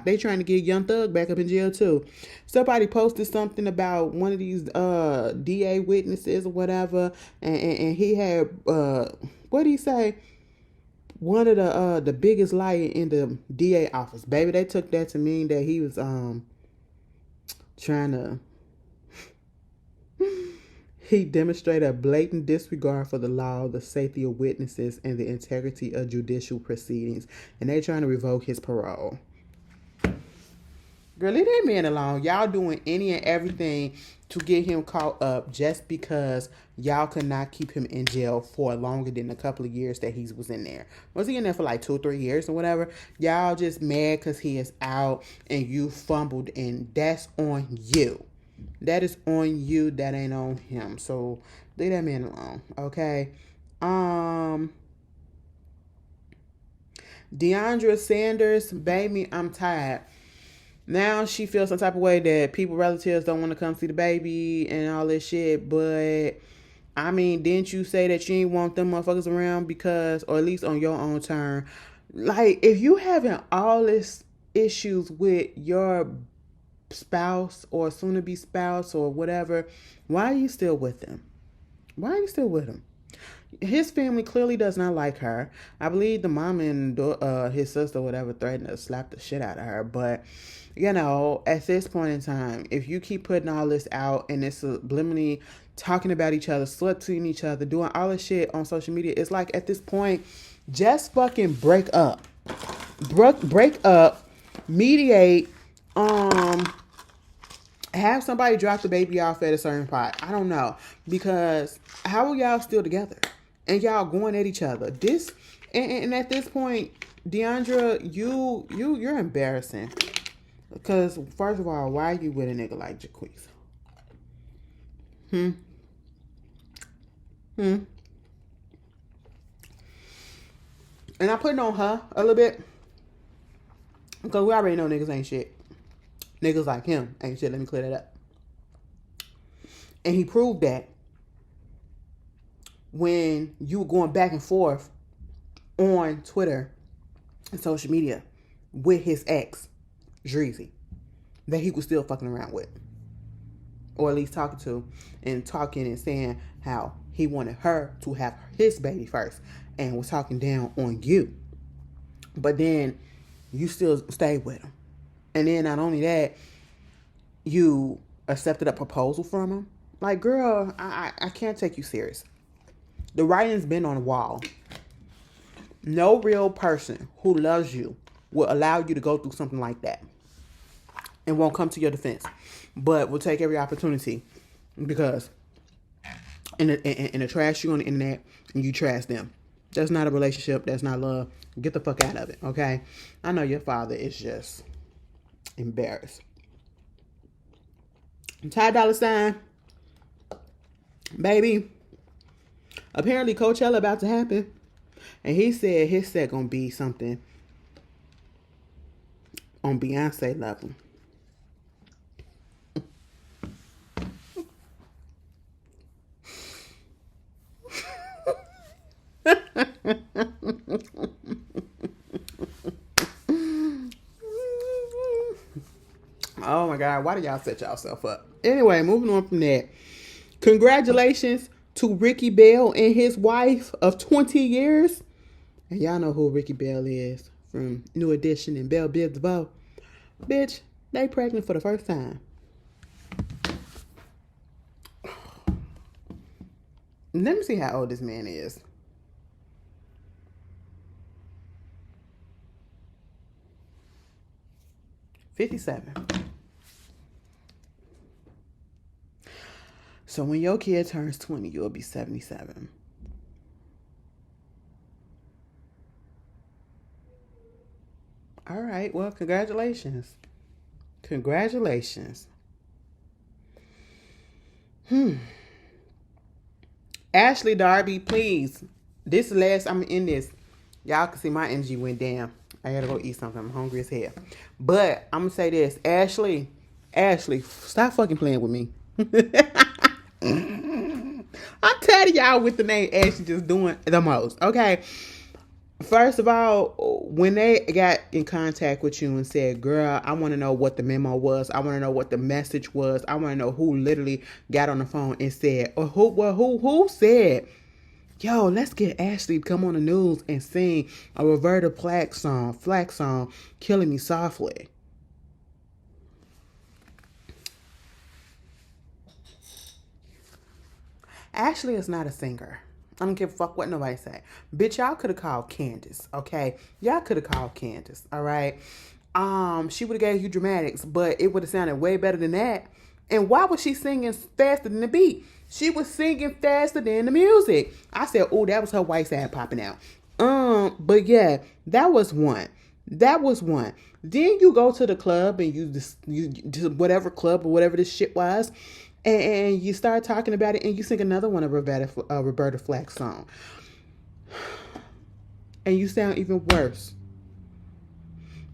They trying to get Young Thug back up in jail too. Somebody posted something about one of these DA witnesses or whatever, and he had what did he say? One of the biggest liar in the DA office. Baby, they took that to mean that he was trying to he demonstrated a blatant disregard for the law, the safety of witnesses, and the integrity of judicial proceedings. And they trying to revoke his parole. Girl, leave that man alone. Y'all doing any and everything to get him caught up just because y'all could not keep him in jail for longer than a couple of years that he was in there. Was he in there for like 2 or 3 years or whatever? Y'all just mad because he is out and you fumbled, and that's on you. That is on you. That ain't on him. So leave that man alone. Okay. Deandra Sanders, baby, I'm tired. Now she feels some type of way that people, relatives don't want to come see the baby and all this shit. But I mean, didn't you say that you ain't want them motherfuckers around because, or at least on your own turn? Like, if you having all this issues with your spouse or soon to be spouse or whatever, why are you still with them? Why are you still with him? His family clearly does not like her. I believe the mom and his sister, whatever, threatened to slap the shit out of her. But, you know, at this point in time, if you keep putting all this out and it's subliminally talking about each other, slut-tweeting each other, doing all this shit on social media, it's like at this point, just fucking break up. Break up, mediate, have somebody drop the baby off at a certain part. I don't know. Because how are y'all still together? And y'all going at each other. This and at this point, Deandra, you're embarrassing. Because first of all, why are you with a nigga like Jaquez? And I'm putting on her a little bit. Because we already know niggas ain't shit. Niggas like him ain't shit. Let me clear that up. And he proved that when you were going back and forth on Twitter and social media with his ex, Dreezy, that he was still fucking around with. Or at least talking and saying how he wanted her to have his baby first and was talking down on you. But then you still stayed with him. And then not only that, you accepted a proposal from him. Like, girl, I can't take you serious. The writing's been on the wall. No real person who loves you will allow you to go through something like that and won't come to your defense, but will take every opportunity because in the trash you on the internet and you trash them. That's not a relationship. That's not love. Get the fuck out of it, okay? I know your father is just embarrassed. Ty Dolla $ign, baby. Apparently Coachella about to happen, and he said his set gonna be something on Beyonce level. Oh my God, why do y'all set yourself up? Anyway, moving on from that. Congratulations to Ricky Bell and his wife of 20 years. And y'all know who Ricky Bell is from New Edition and Bell Biv DeVoe. Bitch, They pregnant for the first time. Let me see how old this man is. $57. So when your kid turns 20, you'll be 77. All right. Well, congratulations. Congratulations. Ashley Darby, please. This last, I'm in this. Y'all can see my energy went down. I gotta go eat something. I'm hungry as hell. But I'm gonna say this. Ashley, stop fucking playing with me. I'm tired of y'all with the name Ashley just doing the most. Okay. First of all, when they got in contact with you and said, girl, I want to know what the memo was. I want to know what the message was. I want to know who literally got on the phone and said, or who said, yo, let's get Ashley to come on the news and sing a Roberta Flack song, Killing Me Softly. Ashley is not a singer. I don't give a fuck what nobody say. Bitch, y'all could have called Candace, okay? Y'all could have called Candace, all right? She would have gave you dramatics, but it would have sounded way better than that. And why was she singing faster than the beat? She was singing faster than the music. I said, oh, that was her white side popping out. But yeah, that was one. Then you go to the club and you just whatever club or whatever this shit was, and you start talking about it and you sing another one of Roberta Flack's song. And you sound even worse.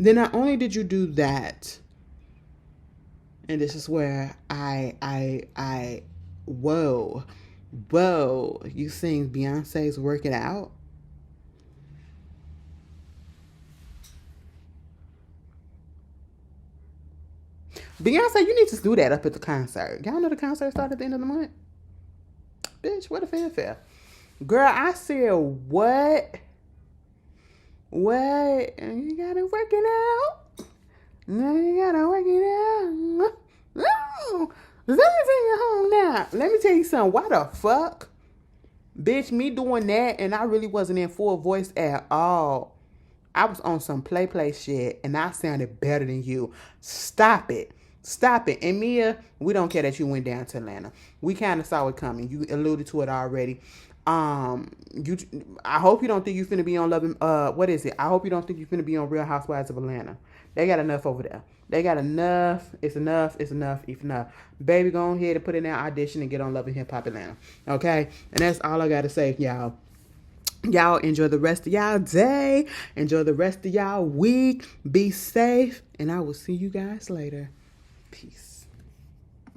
Then not only did you do that, and this is where whoa, you sing Beyonce's Work It Out. Beyonce, you need to do that up at the concert. Y'all know the concert started at the end of the month? Bitch, what a fanfare. Girl, I said, what? What? You gotta work it out. No, you gotta work it out. No. Let me take you home now. Let me tell you something. Why the fuck? Bitch, me doing that and I really wasn't in full voice at all. I was on some play shit and I sounded better than you. Stop it. And Mia, we don't care that you went down to Atlanta. We kind of saw it coming. You alluded to it already. I hope you don't think you finna be on Loving. What is it? I hope you don't think you finna be on Real Housewives of Atlanta. They got enough over there. They got enough. It's enough. Baby, go ahead and put in that audition and get on Love and Hip Hop Atlanta. Okay, and that's all I gotta say, y'all. Y'all enjoy the rest of y'all day. Enjoy the rest of y'all week. Be safe, and I will see you guys later. Peace.